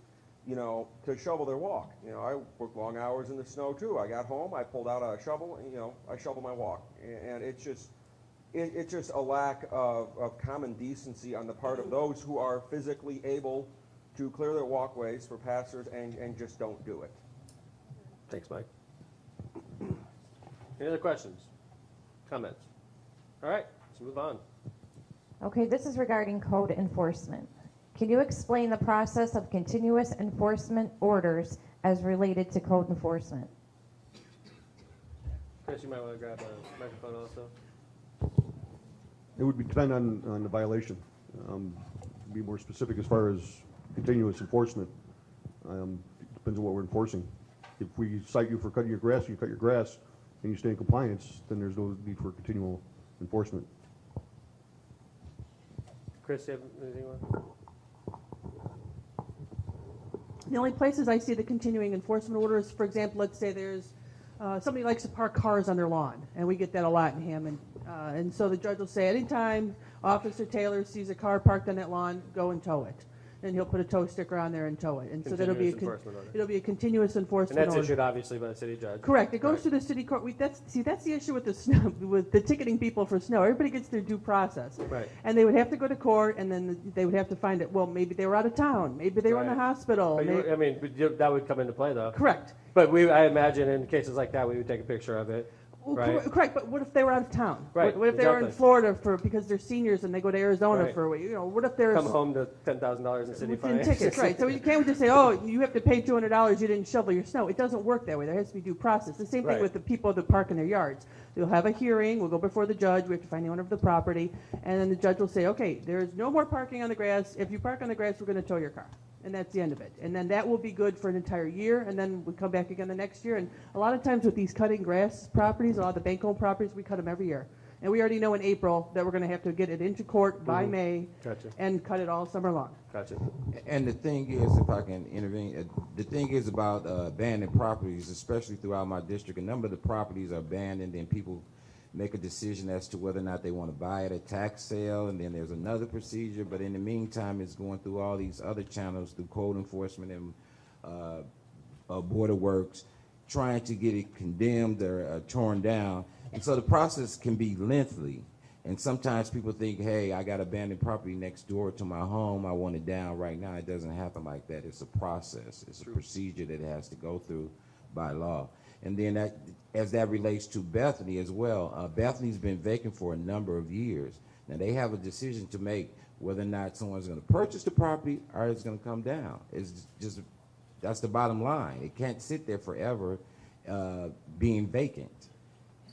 you know, to shovel their walk. You know, I worked long hours in the snow too. I got home, I pulled out a shovel, and, you know, I shoveled my walk. And it's just a lack of common decency on the part of those who are physically able to clear their walkways for passers and just don't do it. Thanks, Mike. Any other questions? Comments? All right, let's move on. Okay, this is regarding code enforcement. Can you explain the process of continuous enforcement orders as related to code enforcement? Chris, you might want to grab a microphone also. It would depend on the violation. Be more specific as far as continuous enforcement. Depends on what we're enforcing. If we cite you for cutting your grass, and you cut your grass, and you stay in compliance, then there's no need for continual enforcement. Chris, do you have anything you want? The only places I see the continuing enforcement orders, for example, let's say there's somebody likes to park cars on their lawn, and we get that a lot in Hammond. And so the judge will say, anytime Officer Taylor sees a car parked on that lawn, go and tow it. And he'll put a tow sticker on there and tow it. And so that'll be it'll be a continuous enforcement And that's order. issued obviously by the city judge. Correct. It goes to the city court. That's the issue with the snow, with the ticketing people for snow. Everybody gets their due process. Right. And they would have to go to court, and then they would have to find it. Well, maybe they were out of town. Maybe they were in the hospital. But I mean, that would come into play though. Correct. But I imagine in cases like that, we would take a picture of it. Well, right? Correct, but what if they were out of town? Right, What if they were in exactly. Florida because they're seniors and they go to Arizona Right. for a week? You know, what if there's Come home to $10,000 in city within fines. tickets, right? So you can't just say, oh, you have to pay $200. You didn't shovel your snow. It doesn't work that way. There has to be due process. The same thing Right. with the people that park in their yards. They'll have a hearing. We'll go before the judge. We have to find the owner of the property, and then the judge will say, okay, there's no more parking on the grass. If you park on the grass, we're going to tow your car. and that's the end of it. And then that will be good for an entire year, and then we come back again the next year. And a lot of times with these cutting grass properties, a lot of the bank-owned properties, we cut them every year. And we already know in April that we're going to have to get it into court by May Gotcha. and cut it all summer long. Gotcha. And the thing is, if I can intervene, the thing is about abandoned properties, especially throughout my district, a number of the properties are abandoned and people make a decision as to whether or not they want to buy it at tax sale, and then there's another procedure, but in the meantime, it's going through all these other channels through code enforcement and border works, trying to get it condemned or torn down. And so the process can be lengthy. And sometimes people think, hey, I got abandoned property next door to my home, I want it down right now. It doesn't happen like that. It's a process. It's a procedure that it has to go through by law. And then that, as that relates to Bethany as well, Bethany's been vacant for a number of years. Now they have a decision to make whether or not someone's going to purchase the property or it's going to come down. It's just, that's the bottom line. It can't sit there forever being vacant.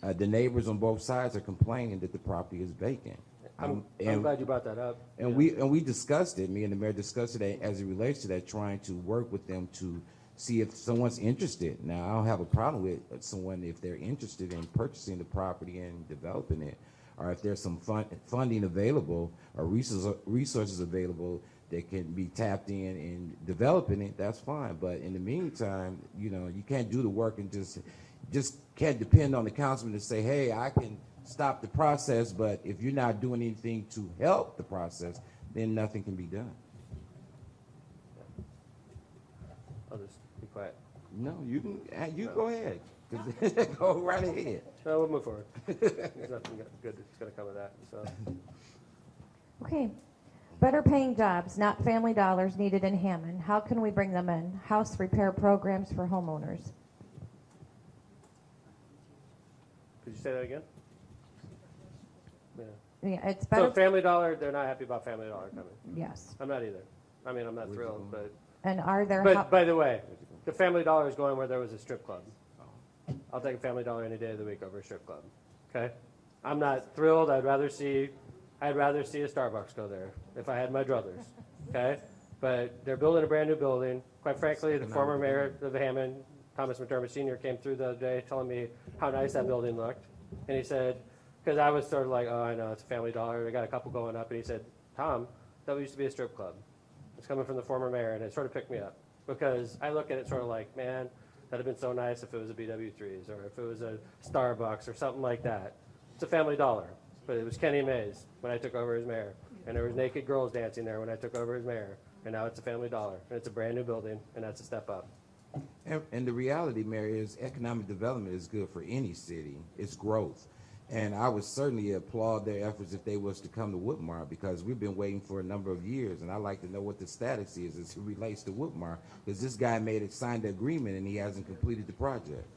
The neighbors on both sides are complaining that the property is vacant. I'm glad you brought that up. And we discussed it, me and the mayor discussed it as it relates to that, trying to work with them to see if someone's interested. Now, I don't have a problem with someone if they're interested in purchasing the property and developing it, or if there's some funding available or resources available that can be tapped in developing it, that's fine. But in the meantime, you know, you can't do the work and just can't depend on the councilman to say, hey, I can stop the process, but if you're not doing anything to help the process, then nothing can be done. I'll just be quiet. No, you go ahead. Go right ahead. No, we'll move forward. There's nothing good that's going to come of that. So. Okay. Better paying jobs, not family dollars needed in Hammond. How can we bring them in? House repair programs for homeowners. Could you say that again? Yeah. Yeah, it's better. So Family Dollar, they're not happy about Family Dollar coming. Yes. I'm not either. I mean, I'm not thrilled, but. And are there? But by the way, the Family Dollar is going where there was a strip club. I'll take a Family Dollar any day of the week over a strip club. Okay. I'm not thrilled. I'd rather see a Starbucks go there if I had my druthers. Okay. But they're building a brand new building. Quite frankly, the former mayor of Hammond, Thomas McDermott Sr., came through the other day telling me how nice that building looked. And he said, because I was sort of like, oh, I know, it's a Family Dollar. They got a couple going up. And he said, Tom, that used to be a strip club. It's coming from the former mayor. And it sort of picked me up. Because I look at it sort of like, man, that'd have been so nice if it was a BW3's or if it was a Starbucks or something like that. It's a Family Dollar. But it was Kenny Mays when I took over as mayor. And there was naked girls dancing there when I took over as mayor. And now it's a Family Dollar. And it's a brand new building. And that's a step up. And the reality, Mary, is economic development is good for any city. It's growth. And I would certainly applaud their efforts if they was to come to Woodmar, because we've been waiting for a number of years, and I'd like to know what the status is as it relates to Woodmar, because this guy signed the agreement and he hasn't completed the project.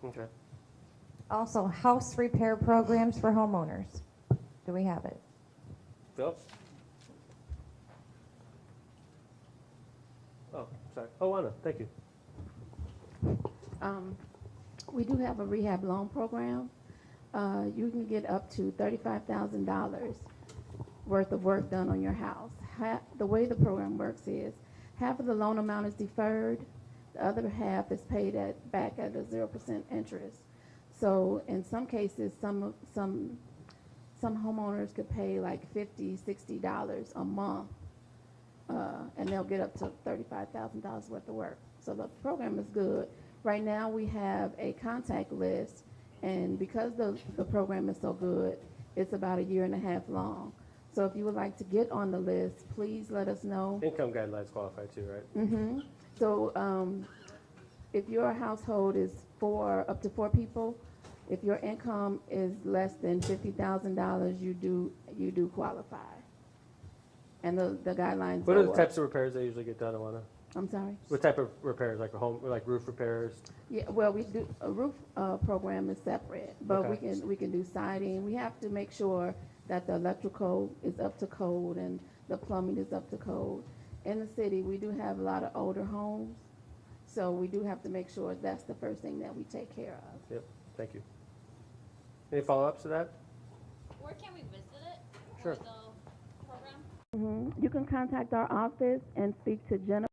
Okay. Also, house repair programs for homeowners. Do we have it? Phil? Oh, sorry. Oh, Anna, thank you. We do have a rehab loan program. You can get up to $35,000 worth of work done on your house. The way the program works is half of the loan amount is deferred, the other half is paid back at a 0% interest. So in some cases, some homeowners could pay like $50, $60 a month, and they'll get up to $35,000 worth of work. So the program is good. Right now we have a contact list, and because the program is so good, it's about 1.5 years long. So if you would like to get on the list, please let us know. Income guidelines qualify too, right? Mm-hmm. So if your household is up to 4 people, if your income is less than $50,000, you do qualify. And the guidelines. What are the types of repairs they usually get done, Alana? I'm sorry? What type of repairs, like roof repairs? Yeah, well, we do a roof program is separate, but Okay. we can do siding. We have to make sure that the electrical is up to code and the plumbing is up to code. In the city, we do have a lot of older homes, so we do have to make sure that's the first thing that we take care of. Yep, thank you. Any follow-ups to that? Where can we visit it? Sure. The program? Mm-hmm. You can contact our office and speak to Jennifer.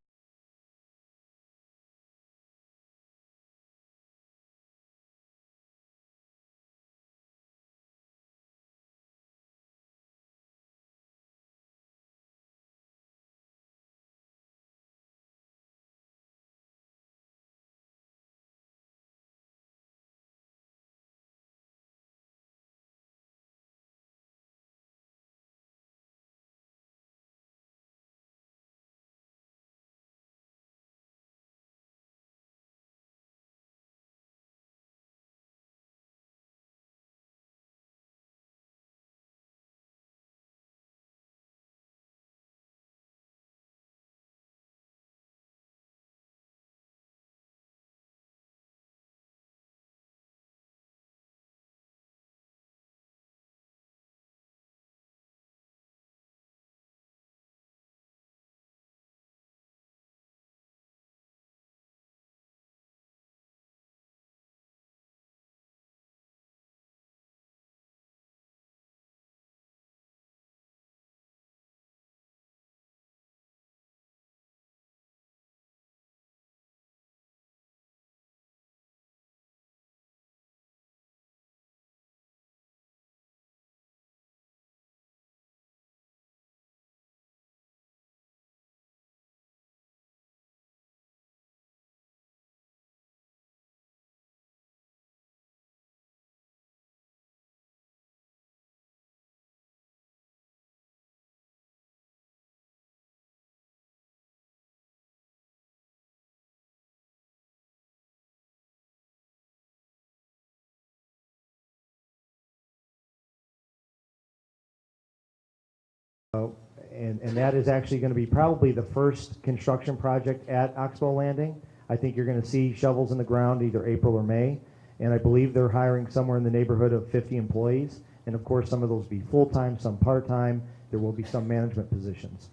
And that is actually going to be probably the first construction project at Oxbow Landing. I think you're going to see shovels in the ground either April or May, and I believe they're hiring somewhere in the neighborhood of 50 employees. And of course, some of those will be full-time, some part-time. There will be some management positions.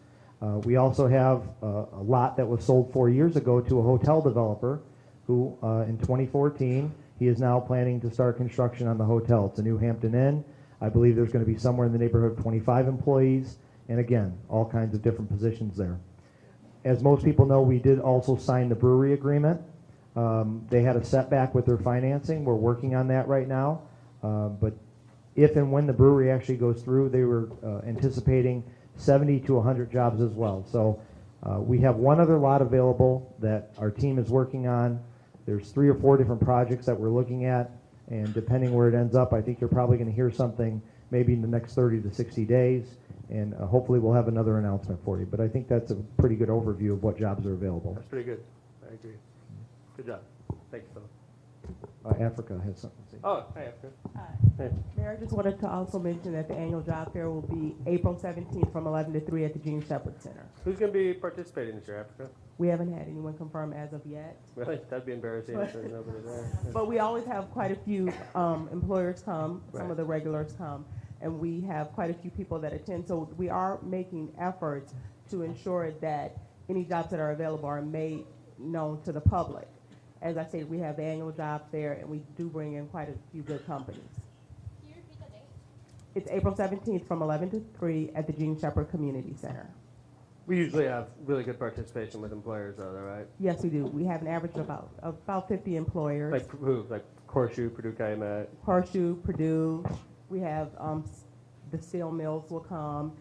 We also have a lot that was sold 4 years ago to a hotel developer who, in 2014, he is now planning to start construction on the hotel. It's a New Hampton Inn. I believe there's going to be somewhere in the neighborhood of 25 employees, and again, all kinds of different positions there. As most people know, we did also sign the brewery agreement. They had a setback with their financing. We're working on that right now. But if and when the brewery actually goes through, they were anticipating 70 to 100 jobs as well. So we have one other lot available that our team is working on. There's 3 or 4 different projects that we're looking at, and depending where it ends up, I think you're probably going to hear something maybe in the next 30 to 60 days, and hopefully we'll have another announcement for you. But I think that's a pretty good overview of what jobs are available. That's pretty good. I agree. Good job. Thank you, Philip. Africa has something to say. Oh, hi, Africa. Hey. Mayor, I just wanted to also mention that the annual job fair will be April 17th from 11 to 3 at the Gene Shepherd Center. Who's going to be participating this year, Africa? We haven't had anyone confirm as of yet. Really? That'd be embarrassing if there's nobody there. But we always have quite a few employers come, some Right. of the regulars come, and we have quite a few people that attend. So we are making efforts to ensure that any jobs that are available are made known to the public. As I said, we have the annual job fair, and we do bring in quite a few good companies. Can you repeat the date? It's April 17th from 11 to 3 at the Gene Shepherd Community Center. We usually have really good participation with employers, though, right? Yes, we do. We have an average of about 50 employers. Like who? Like Horseshoe, Purdue Calumet. Horseshoe, Purdue. We have the steel mills will come.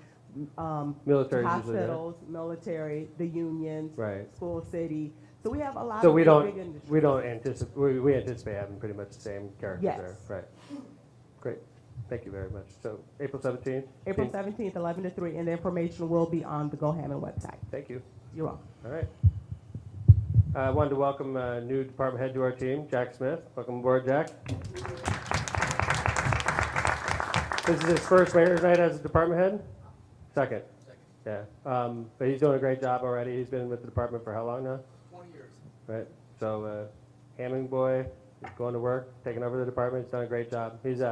Military's usually there. Hospitals, military, the unions, Right. school city. So we have a lot So of we big don't industries. we don't anticipate we anticipate having pretty much the same characters Yes. there. Right. Great. Thank you very much. So April 17th. April 17th, 11 to 3, and the information will be on the Go Hammond website. Thank you. You're welcome. All right. I wanted to welcome a new department head to our team, Jack Smith. Welcome aboard, Jack. This is his first mayor's night as a department head? Second. Yeah. But he's doing a great job already. He's been with the department for how long now? 20 years. Right. So Hammond boy, he's going to work, taking over the department. He's done a great job. He's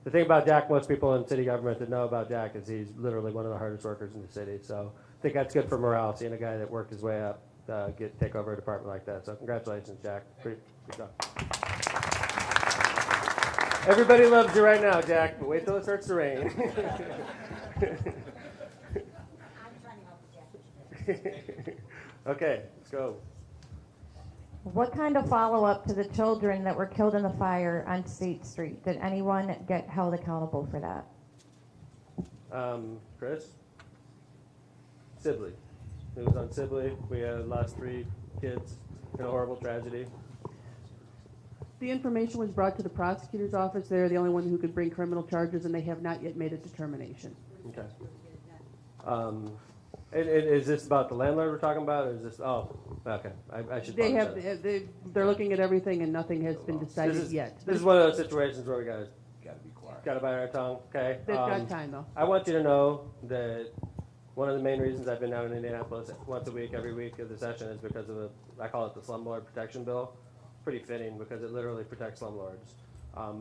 the thing about Jack, most people in city government that know about Jack is he's literally one of the hardest workers in the city. So I think that's good for morale, seeing a guy that worked his way up take over a department like that. So congratulations, Jack. Good job. Everybody loves you right now, Jack, but wait till it starts to rain. Okay, let's go. What kind of follow-up to the children that were killed in the fire on State Street? Did anyone get held accountable for that? Chris? Sibley. It was on Sibley. We had lost 3 kids in a horrible tragedy. The information was brought to the prosecutor's office. They're the only one who could bring criminal charges, and they have not yet made a determination. Okay. And is this about the landlord we're talking about, or is this, oh, okay, I should. They probably have, say they're looking at everything, and nothing has been decided this is, yet. This is one of those situations where we gotta be quiet. Gotta bite our tongue, okay? They've got time, though. I want you to know that one of the main reasons I've been down in Indianapolis once a week, every week of the session, is because of I call it the slumlord protection bill. Pretty fitting, because it literally protects slumlords.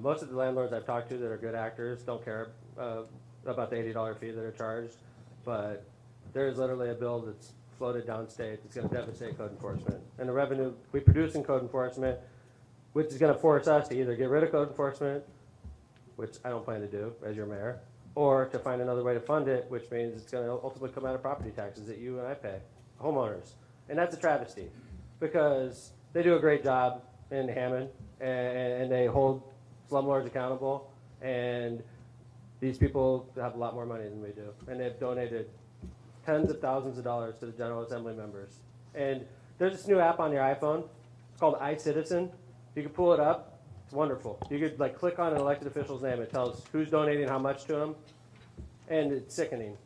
Most of the landlords I've talked to that are good actors don't care about the $80 fee that are charged, but there is literally a bill that's floated downstate that's going to devastate code enforcement. And the revenue we produce in code enforcement, which is going to force us to either get rid of code enforcement, which I don't plan to do as your mayor, or to find another way to fund it, which means it's going to ultimately come out of property taxes that you and I pay, homeowners. And that's a travesty, because they do a great job in Hammond, and they hold slumlords accountable, and these people have a lot more money than we do, and they've donated tens of thousands of dollars to the General Assembly members. And there's this new app on your iPhone. It's called iCitizen. You can pull it up. It's wonderful. You could click on an elected official's name. It tells who's donating how much to them, and it's sickening.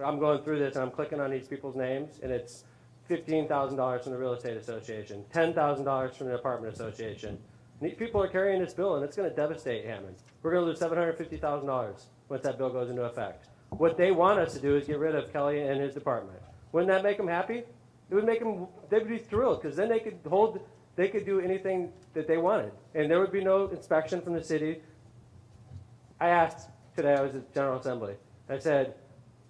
I'm going through this, and I'm clicking on these people's names, and it's $15,000 from the Real Estate Association, $10,000 from the Apartment Association. And these people are carrying this bill, and it's going to devastate Hammond. We're going to lose $750,000 once that bill goes into effect. What they want us to do is get rid of Kelly and his department. Wouldn't that make them happy? It would make them, they would be thrilled, because then they could do anything that they wanted. And there would be no inspection from the city. I asked today, I was at General Assembly, I said,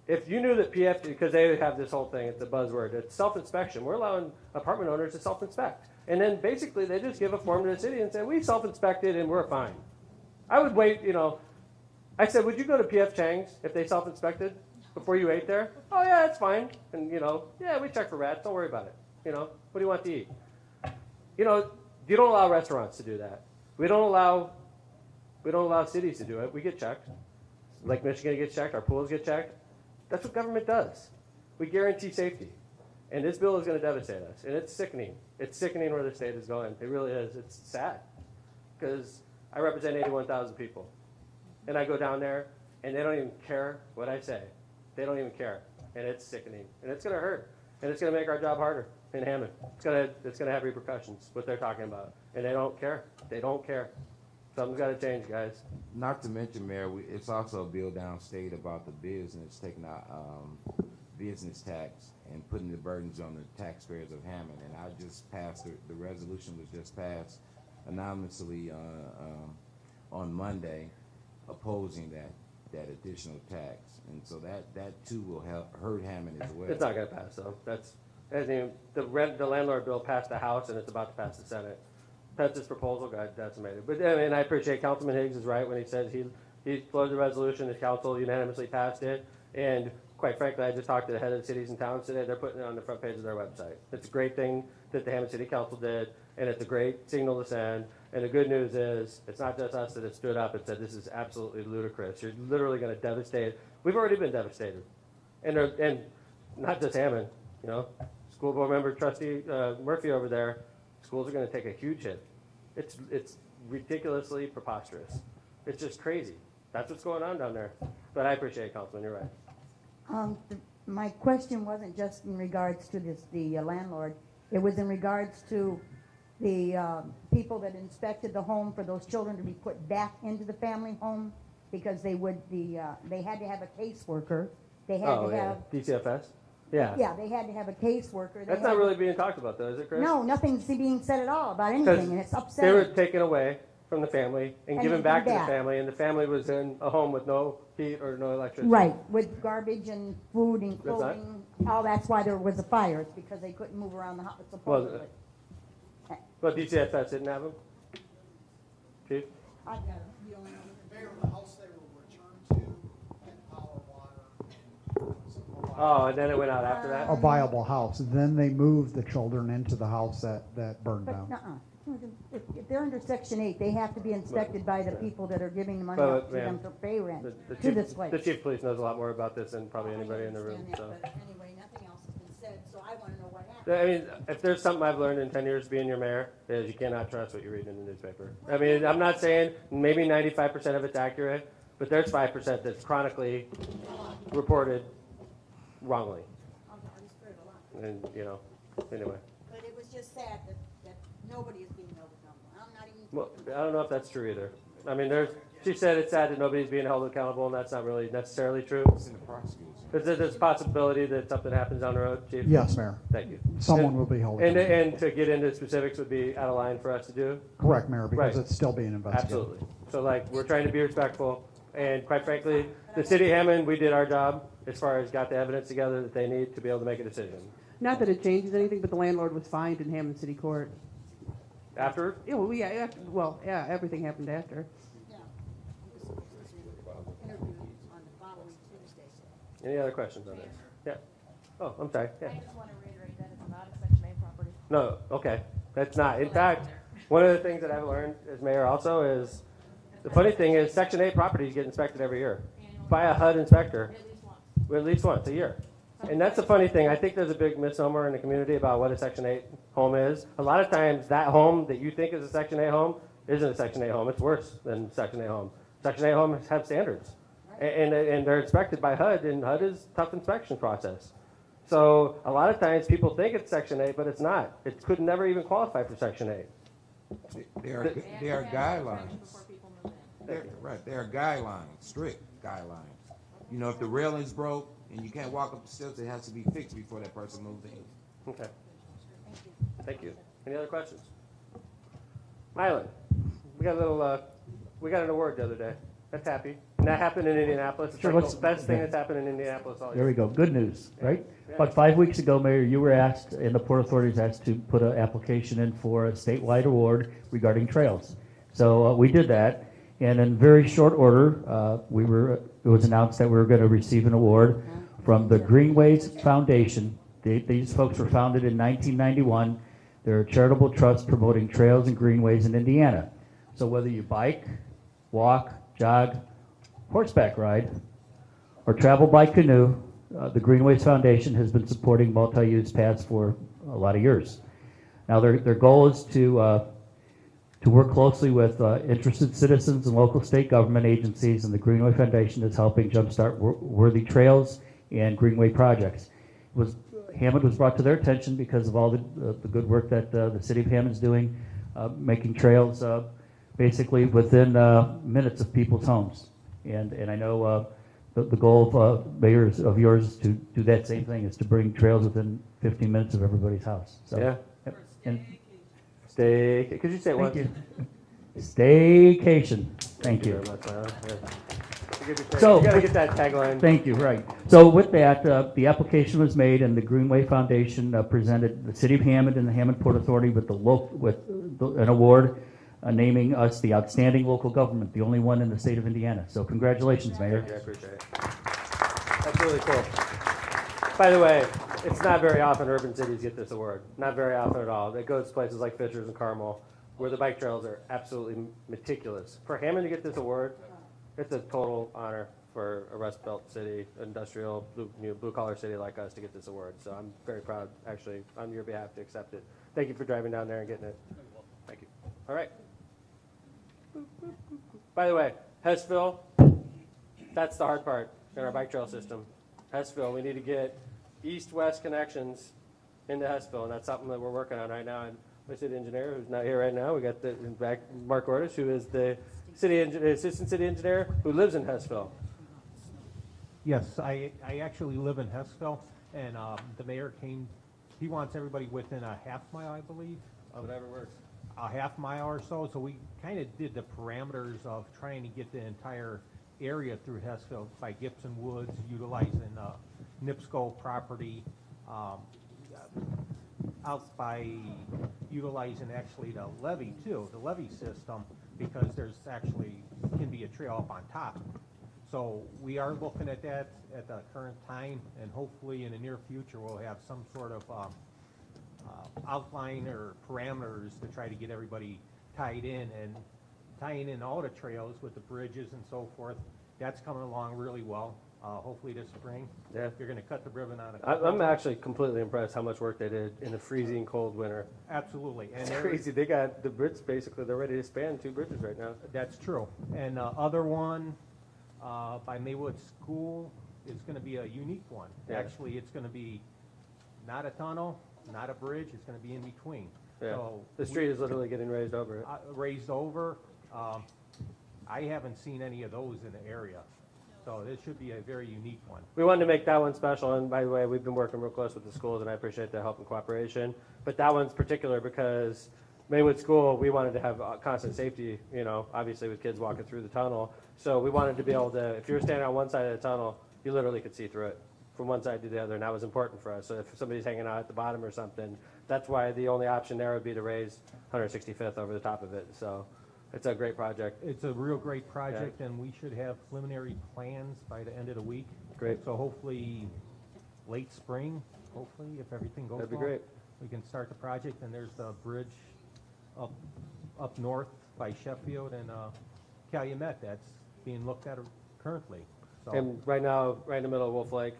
if you knew that PF, because they have this whole thing, it's a buzzword, it's self-inspection. We're allowing apartment owners to self-inspect. And then basically they just give a form to the city and say, we self-inspected and we're fine. I would wait, I said, would you go to P.F. Chang's if they self-inspected before you ate there? Oh, yeah, it's fine. And, yeah, we check for rats. Don't worry about it. What do you want to eat? You don't allow restaurants to do that. We don't allow cities to do it. We get checked. Lake Michigan gets checked. Our pools get checked. That's what government does. We guarantee safety. And this bill is going to devastate us. And it's sickening. It's sickening where the state is going. It really is. It's sad. Because I represent 81,000 people. And I go down there, and they don't even care what I say. They don't even care. And it's sickening. And it's going to hurt. And it's going to make our job harder in Hammond. It's going to have repercussions, what they're talking about. And they don't care. They don't care. Something's got to change, guys. Not to mention, Mayor, it's also a bill downstate about the business taking out business tax and putting the burdens on the taxpayers of Hammond. And I just passed, the resolution was just passed anonymously on Monday, opposing that additional tax. And so that too will hurt Hammond as well. It's not going to pass, though. The landlord bill passed the House, and it's about to pass the Senate. Pence's proposal got decimated. But I appreciate Councilman Higgs is right when he says he floated a resolution, the council unanimously passed it, and quite frankly, I just talked to the head of the cities and towns today. They're putting it on the front page of their website. It's a great thing that the Hammond City Council did, and it's a great signal to send. And the good news is, it's not just us that have stood up and said, this is absolutely ludicrous. You're literally going to devastate. We've already been devastated. And not just Hammond, School board member trustee Murphy over there, schools are going to take a huge hit. It's ridiculously preposterous. It's just crazy. That's what's going on down there. But I appreciate it, Councilman. You're right. My question wasn't just in regards to the landlord. It was in regards to the people that inspected the home for those children to be put back into the family home, because they had to have a caseworker. They had to have DCFS? Yeah. Yeah, they had to have a caseworker. That's not really being talked about, though, is it, Chris? No, nothing's being said at all about anything, and it's upsetting. They were taken away from the family and given back to the family, and the family was in a home with no heat or no electricity. Right, with garbage and food and clothing. That's why there was a fire. It's because they couldn't move around the house, supposedly. Well, DCFS didn't have them? Chief? I've got it. Mayor, the house they were returned to had power, water, and some Oh, and then it went out after that? a viable house. Then they moved the children into the house that burned But, down. if they're under Section 8, they have to be inspected by the people that are giving the money But, up to ma'am, them to pay rent The to this place. chief, the chief of police knows a lot more about this than probably anybody in the room, Understand so. that, but anyway, nothing else has been said, so I wanna know what happened. I mean, if there's something I've learned in 10 years being your mayor, is you cannot trust what you read in the newspaper. I mean, I'm not saying maybe 95% of it's accurate, but there's 5% that's chronically reported wrongly. And, you know, anyway. But it was just sad that nobody is being held accountable. I'm not even. Well, I don't know if that's true either. I mean, she said it's sad that nobody's being held accountable, and that's not really necessarily true. There's a possibility that something happens down the road, Chief? Yes, Mayor. Thank you. Someone will be held And to get into specifics would be out of line for us to do? Correct, Mayor, because Right. it's still being investigated. Absolutely. So like, we're trying to be respectful, and quite frankly, the city of Hammond, we did our job as far as got the evidence together that they need to be able to make a decision. Not that it changes anything, but the landlord was fined in Hammond City Court. After? Yeah, well, yeah, everything happened after. Any other questions on this? Yeah. Oh, I'm sorry. Yeah. I just want to reiterate that it's not a Section 8 property. No, okay. That's not. In fact, one of the things that I've learned as mayor also is, the funny thing is Section 8 properties get inspected every year by a HUD inspector. At least once a year. And that's the funny thing. I think there's a big misnomer in the community about what a Section 8 home is. A lot of times that home that you think is a Section 8 home isn't a Section 8 home. It's worse than Section 8 home. Section 8 homes have standards. And they're inspected by HUD, and HUD is a tough inspection process. So a lot of times people think it's Section 8, but it's not. It could never even qualify for Section 8. There are guidelines. Right, there are guidelines, strict guidelines. You know, if the railing's broke and you can't walk up the steps, it has to be fixed before that person moves in. Okay. Thank you. Any other questions? Mylan, we got a little, we got an award the other day. That's happy. And that happened in Indianapolis. It's Sure, like let's- the best thing that's happened in Indianapolis all year. There we go. Good news, right? Yeah. About 5 weeks ago, Mayor, you were asked, and the Port Authority was asked to put an application in for a statewide award regarding trails. So we did that, and in very short order, it was announced that we were going to receive an award from the Greenways Foundation. These folks were founded in 1991. They're a charitable trust promoting trails and greenways in Indiana. So whether you bike, walk, jog, horseback ride, or travel by canoe, the Greenways Foundation has been supporting multi-use paths for a lot of years. Now their goal is to work closely with interested citizens and local state government agencies, and the Greenway Foundation is helping jumpstart worthy trails and greenway projects. Hammond was brought to their attention because of all the good work that the city of Hammond's doing, making trails basically within minutes of people's homes. And I know the goal of mayors of yours is to do that same thing, is to bring trails within 15 minutes of everybody's house. So, Yeah. Yep. And Could you say it once? thank you. Staycation. Thank you. Very much, Mylan. Yeah. So, you gotta get that tagline. Thank you, right. So with that, the application was made, and the Greenway Foundation presented the City of Hammond and the Hammond Port Authority with an award naming us the outstanding local government, the only one in the state of Indiana. So congratulations, Mayor. Thank you, I appreciate it. That's really cool. By the way, it's not very often urban cities get this award. Not very often at all. It goes to places like Fishers and Carmel, where the bike trails are absolutely meticulous. For Hammond to get this award, it's a total honor for a Rust Belt city, industrial, blue collar city like us to get this award. So I'm very proud, actually, on your behalf to accept it. Thank you for driving down there and getting it. Thank you. All right. By the way, Hessville, that's the hard part in our bike trail system. Hessville, we need to get east-west connections into Hessville, and that's something that we're working on right now. And my city engineer, who's not here right now, we got in fact Mark Ortiz, who is the assistant city engineer who lives in Hessville. Yes, I actually live in Hessville, and the mayor came, he wants everybody within a half mile, I believe. Whatever works. A half mile or so, so we kind of did the parameters of trying to get the entire area through Hessville by Gibson Woods, utilizing NIPSCO property, out by utilizing actually the levee too, the levee system, because there's actually, can be a trail up on top. So we are looking at that at the current time, and hopefully in the near future, we'll have some sort of outline or parameters to try to get everybody tied in, and tying in all the trails with the bridges and so forth. That's coming along really well. Hopefully this spring, Yeah. you're going to cut the ribbon on it. I'm actually completely impressed how much work they did in a freezing cold winter. Absolutely. And It's there- crazy. They got the bridge, basically, they're ready to span 2 bridges right now. That's true. And the other one by Maywood School is going to be a unique one. Yeah. Actually, it's going to be not a tunnel, not a bridge. It's going to be in between. Yeah. So The street is literally getting raised over it. raised over. I haven't seen any of those in the area. So this should be a very unique one. We wanted to make that one special, and by the way, we've been working real close with the schools, and I appreciate the help and cooperation. But that one's particular because Maywood School, we wanted to have constant safety, you know, obviously with kids walking through the tunnel. So we wanted to be able to, if you were standing on one side of the tunnel, you literally could see through it from one side to the other, and that was important for us. So if somebody's hanging out at the bottom or something, that's why the only option there would be to raise 165th over the top of it. So it's a great project. It's a real great project, and we should have preliminary plans by the end of the week. Great. So hopefully, late spring, hopefully, if everything goes well. That'd be great. We can start the project, and there's the bridge up north by Sheffield and Calumet that's being looked at currently. So And right now, right in the middle of Wolf Lake,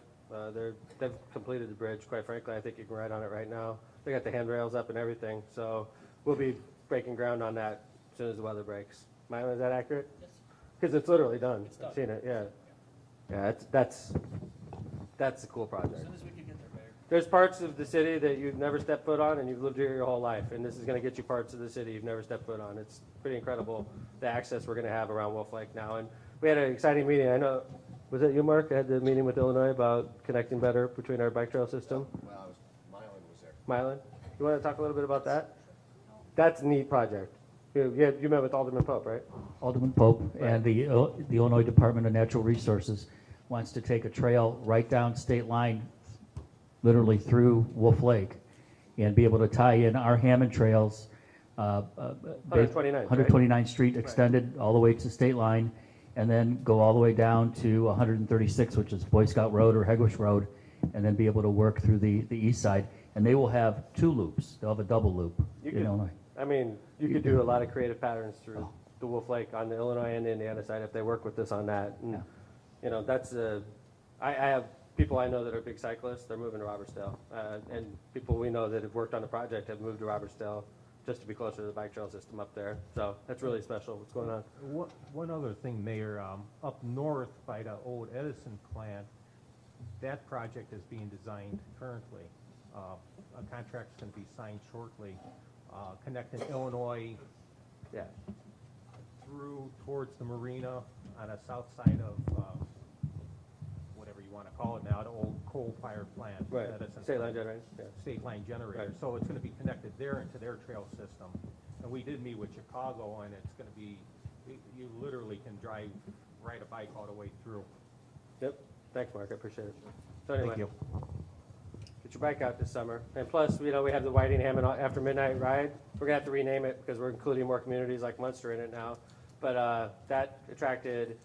they've completed the bridge, quite frankly. I think you can ride on it right now. They got the handrails up and everything, so we'll be breaking ground on that as soon as the weather breaks. Myla, is that accurate? Yes. Because it's literally done. I've seen it, yeah. Yeah, that's a cool project. As soon as we can get there, Mayor. There's parts of the city that you've never stepped foot on, and you've lived here your whole life, and this is going to get you parts of the city you've never stepped foot on. It's pretty incredible, the access we're going to have around Wolf Lake now. And we had an exciting meeting. I know, was it you, Mark? I had the meeting with Illinois about connecting better between our bike trail system. Well, Mylan was there. Mylan, you want to talk a little bit about that? That's a neat project. You met with Alderman Pope, right? Alderman Pope and the Illinois Department of Natural Resources wants to take a trail right down state line, literally through Wolf Lake, and be able to tie in our Hammond trails. 129th, 129th Street extended all the way to state line, and then go all the way down to 136, which is Boy Scout Road or Hegewisch Road, and then be able to work through the east side. And they will have 2 loops. They'll have a double loop in Illinois. I mean, you could do a lot of creative patterns through the Wolf Lake on the Illinois and Indiana side if they work with us on that. And, you know, that's I have people I know that are big cyclists. They're moving to Robertsdale, and people we know that have worked on the project have moved to Robertsdale just to be closer to the bike trail system up there. So that's really special. What's going on? One other thing, Mayor, up north by the old Edison plant, that project is being designed currently. A contract's going to be signed shortly, connecting Illinois through towards the marina on the south side of whatever you want to call it now, the old coal-fired plant. Right. Edison State line plant. generator. Yeah. State line generator. Right. So it's going to be connected there into their trail system. And we did meet with Chicago, and it's going to be, you literally can ride a bike all the way through. Yep. Thanks, Mark. I appreciate it. So anyway, Thank you. Get your bike out this summer. And plus, you know, we have the Whiting Hammond After Midnight Ride. We're going to have to rename it because we're including more communities like Munster in it now. But that attracted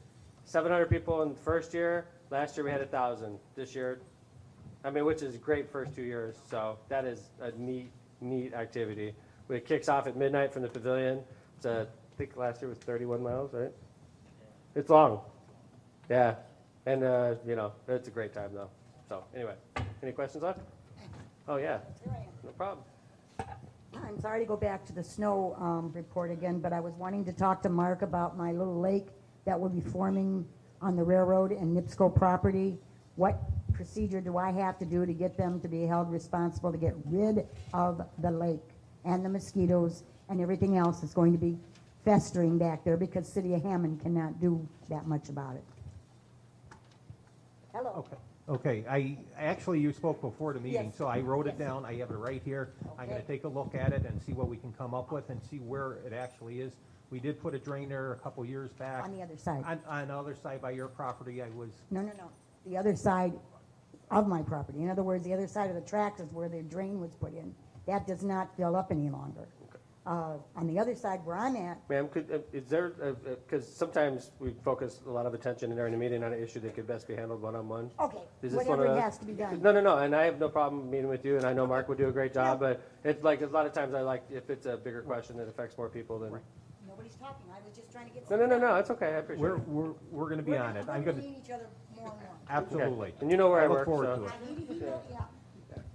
700 people in the first year. Last year we had 1,000. This year, I mean, which is great first 2 years. So that is a neat activity. It kicks off at midnight from the pavilion. It's I think last year was 31 miles, right? It's long. Yeah. And, you know, it's a great time, though. So anyway, any questions left? Oh, yeah. No problem. I'm sorry to go back to the snow report again, but I was wanting to talk to Mark about my little lake that will be forming on the railroad and NIPSCO property. What procedure do I have to do to get them to be held responsible to get rid of the lake and the mosquitoes and everything else that's going to be festering back there because City of Hammond cannot do that much about it? Hello. Okay, actually, you spoke before the meeting, Yes. so I wrote it down. I have it right here. I'm going to take a look at it and see what we can come up with and see where it actually is. We did put a drain there a couple years back. On the other side. On the other side by your property, I was, No. The other side of my property. In other words, the other side of the tract is where the drain was put in. That does not fill up any longer. On the other side where I'm at, Ma'am, is there, because sometimes we focus a lot of attention during the meeting on an issue that could best be handled one-on-one. okay, Is this one whatever of those? has to be done. No, and I have no problem meeting with you, and I know Mark would do a great job, but it's like, a lot of times I like, if it's a bigger question that affects more people, then. Nobody's talking, I was just trying to get. No, it's okay, I appreciate it. We're gonna be on it. I'm We're gonna, gonna need each other more and more. absolutely. And you know where I look work, forward so. to it. I need to be, yeah.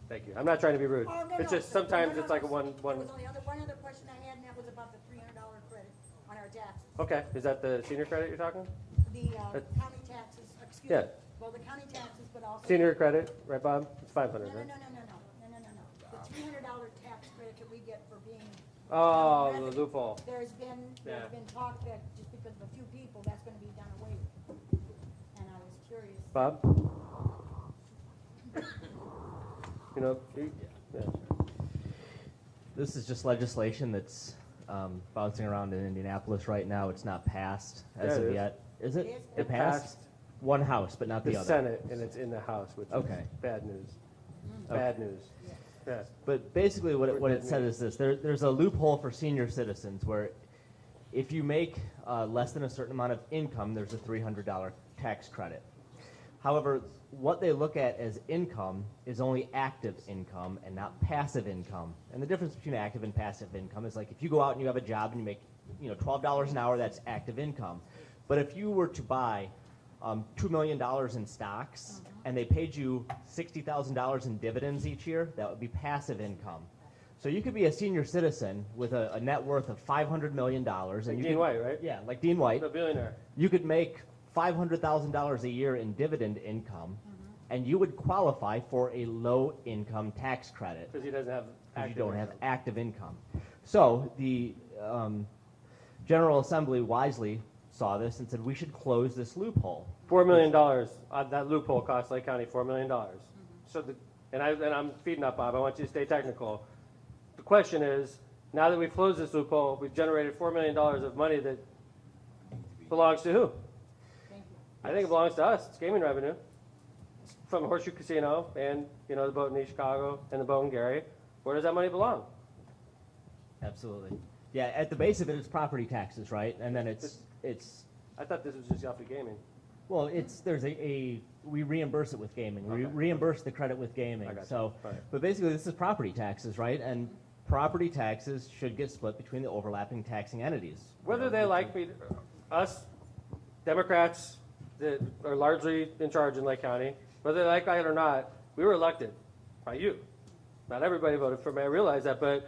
Thank you. I'm not trying to be rude. Oh, no, It's no, just sometimes no, it's like a There one. was only one other question I had, and that was about the $300 credit on our taxes. Okay, is that the senior credit you're talking? The That- county taxes, excuse Yeah. me, well, the county taxes, but also. Senior credit, right, Bob? It's 500, No, right? no. The $300 tax credit that we get for being. Oh, the resident. loophole. There's been Yeah. talk that just because of a few people, that's gonna be done away with. And I was curious. Bob? You know, yeah. This is just legislation that's bouncing around in Indianapolis right now. It's not passed as Yeah, it of is. yet. Is it? It passed one house, but not the the other. Senate, and it's in the House, which is Okay. bad news. Okay. Bad news. Yeah. But basically, what We're it dead said meat. is this: there's a loophole for senior citizens where, if you make less than a certain amount of income, there's a $300 tax credit. However, what they look at as income is only active income and not passive income. And the difference between active and passive income is like if you go out and you have a job and you make $12 an hour, that's active income. But if you were to buy $2 million in stocks and they paid you $60,000 in dividends each year, that would be passive income. So you could be a senior citizen with a net worth of $500 million. Like and you Dean could- White, right? Yeah, like Dean White. The billionaire. You could make $500,000 a year in dividend income, and you would qualify for a low-income tax credit. Because he doesn't have Because you active don't have income. active income. So the General Assembly wisely saw this and said we should close this loophole. $4 million. That loophole cost Lake County $4 million. So, and I'm feeding up, Bob. I want you to stay technical. The question is, now that we've closed this loophole, we've generated $4 million of money that belongs to who? I think it belongs to us. It's gaming revenue from Horseshoe Casino and the boat in East Chicago and the boat in Gary. Where does that money belong? Absolutely. Yeah, at the base of it, it's property taxes, right? And then it's I thought this was just off the gaming. well, there's we reimburse it with gaming. We reimburse the credit with gaming. I got you. So, Right. but basically, this is property taxes, right? And property taxes should get split between the overlapping taxing entities. Whether they like me, us, Democrats that are largely in charge in Lake County, whether they like it or not, we were elected by you. Not everybody voted for me, I realize that, but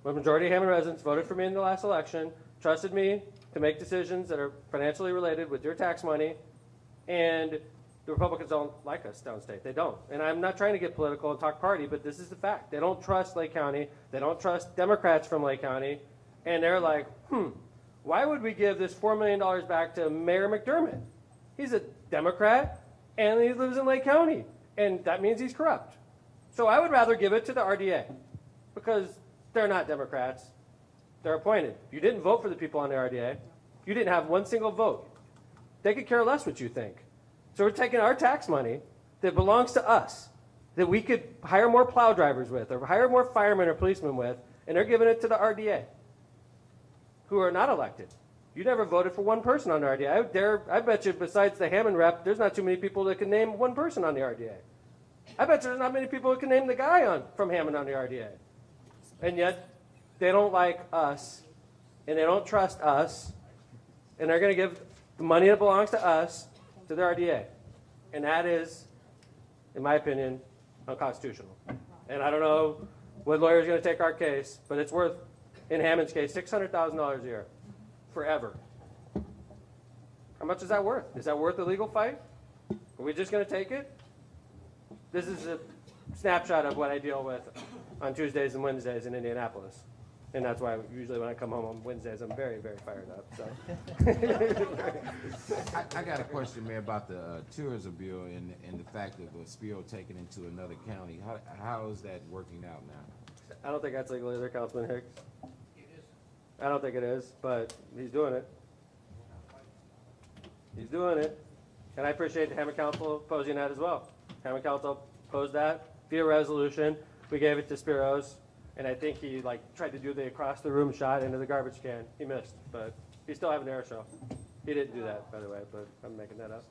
the majority of Hammond residents voted for me in the last election, trusted me to make decisions that are financially related with your tax money, and the Republicans don't like us downstate. They don't. And I'm not trying to get political and talk party, but this is the fact. They don't trust Lake County. They don't trust Democrats from Lake County. And they're like, why would we give this $4 million back to Mayor McDermott? He's a Democrat, and he lives in Lake County. And that means he's corrupt. So I would rather give it to the RDA, because they're not Democrats. They're appointed. You didn't vote for the people on the RDA. You didn't have one single vote. They could care less what you think. So we're taking our tax money that belongs to us, that we could hire more plow drivers with, or hire more firemen or policemen with, and they're giving it to the RDA, who are not elected. You never voted for one person on the RDA. I bet you besides the Hammond rep, there's not too many people that can name one person on the RDA. I bet you there's not many people that can name the guy from Hammond on the RDA. And yet, they don't like us, and they don't trust us, and they're going to give the money that belongs to us to the RDA. And that is, in my opinion, unconstitutional. And I don't know what lawyer's going to take our case, but it's worth, in Hammond's case, $600,000 a year, forever. How much is that worth? Is that worth a legal fight? Are we just going to take it? This is a snapshot of what I deal with on Tuesdays and Wednesdays in Indianapolis. And that's why usually when I come home on Wednesdays, I'm very, very fired up. So. I got a question, Mayor, about the tourism bill and the fact of the spill taken into another county. How is that working out now? I don't think that's legal either, Councilman Hicks. I don't think it is, but he's doing it. He's doing it. And I appreciate the Hammond Council opposing that as well. Hammond Council opposed that via resolution. We gave it to Spiros. And I think he like tried to do the across the room shot into the garbage can. He missed, but he's still having an air show. He didn't do that, by the way, but I'm making that up.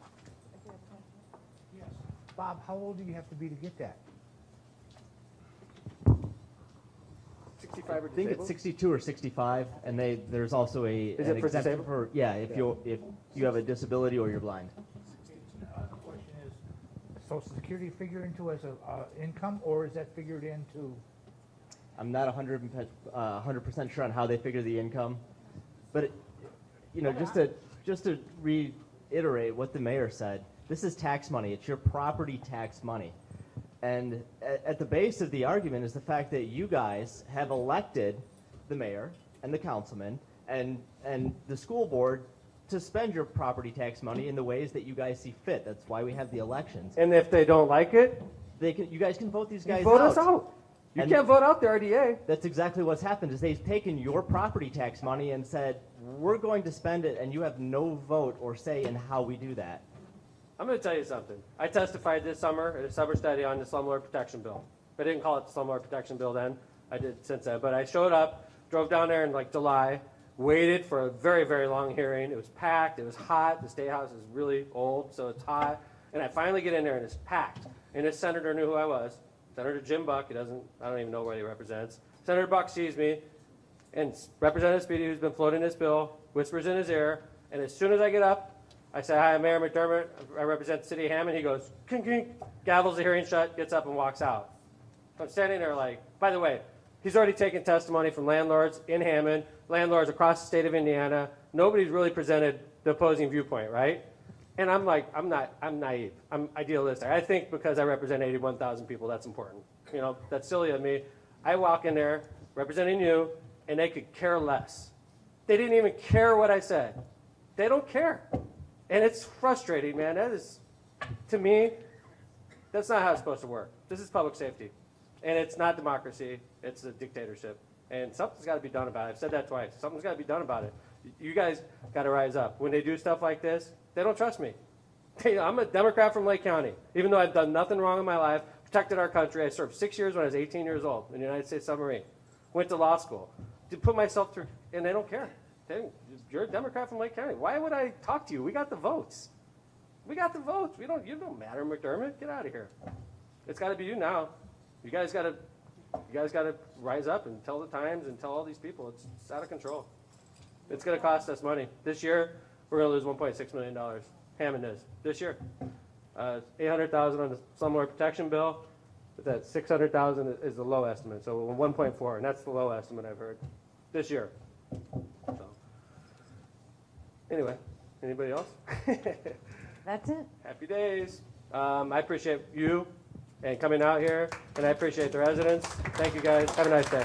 Bob, how old do you have to be to get that? 65 or I think it's disabled? 62 or 65, and there's also Is an it for exemption disabled? for, yeah, if you have a disability or you're blind. The question is, Social Security figure into as a income, or is that figured into? I'm not 100% sure on how they figure the income, but just to reiterate what the mayor said, this is tax money. It's your property tax money. And at the base of the argument is the fact that you guys have elected the mayor and the councilman and the school board to spend your property tax money in the ways that you guys see fit. That's why we have the elections. And if they don't like it, You guys can vote these guys vote out. us out. You And can't vote out the RDA. That's exactly what's happened. Is they've taken your property tax money and said, we're going to spend it, and you have no vote or say in how we do that. I'm going to tell you something. I testified this summer at a summer study on the slumlord protection bill. I didn't call it the slumlord protection bill then. I did since then. But I showed up, drove down there in like July, waited for a very, very long hearing. It was packed. It was hot. The State House is really old, so it's hot. And I finally get in there, and it's packed. And this senator knew who I was. Senator Jim Buck. I don't even know where he represents. Senator Buck sees me, and Representative Speedy, who's been floating this bill, whispers in his ear. And as soon as I get up, I say, hi, I'm Mayor McDermott. I represent the city of Hammond. He goes, kink, kink, gavels the hearing shut, gets up and walks out. I'm standing there like, by the way, he's already taken testimony from landlords in Hammond, landlords across the state of Indiana. Nobody's really presented the opposing viewpoint, right? And I'm like, I'm naive. I'm idealistic. I think because I represent 81,000 people, that's important. You know, that's silly of me. I walk in there representing you, and they could care less. They didn't even care what I said. They don't care. And it's frustrating, man. That is, to me, that's not how it's supposed to work. This is public safety. And it's not democracy. It's a dictatorship. And something's got to be done about it. I've said that twice. Something's got to be done about it. You guys got to rise up. When they do stuff like this, they don't trust me. I'm a Democrat from Lake County. Even though I've done nothing wrong in my life, protected our country. I served 6 years when I was 18 years old in the United States submarine. Went to law school. To put myself through, and they don't care. You're a Democrat from Lake County. Why would I talk to you? We got the votes. We got the votes. You don't matter, McDermott. Get out of here. It's got to be you now. You guys got to rise up and tell the Times and tell all these people it's out of control. It's going to cost us money. This year, we're going to lose $1.6 million. Hammond is. This year. $800,000 on the slumlord protection bill. But that $600,000 is the low estimate. So 1.4, and that's the low estimate I've heard. This year. So. Anyway, anybody else? That's it. Happy days. I appreciate you and coming out here, and I appreciate the residents. Thank you guys. Have a nice day.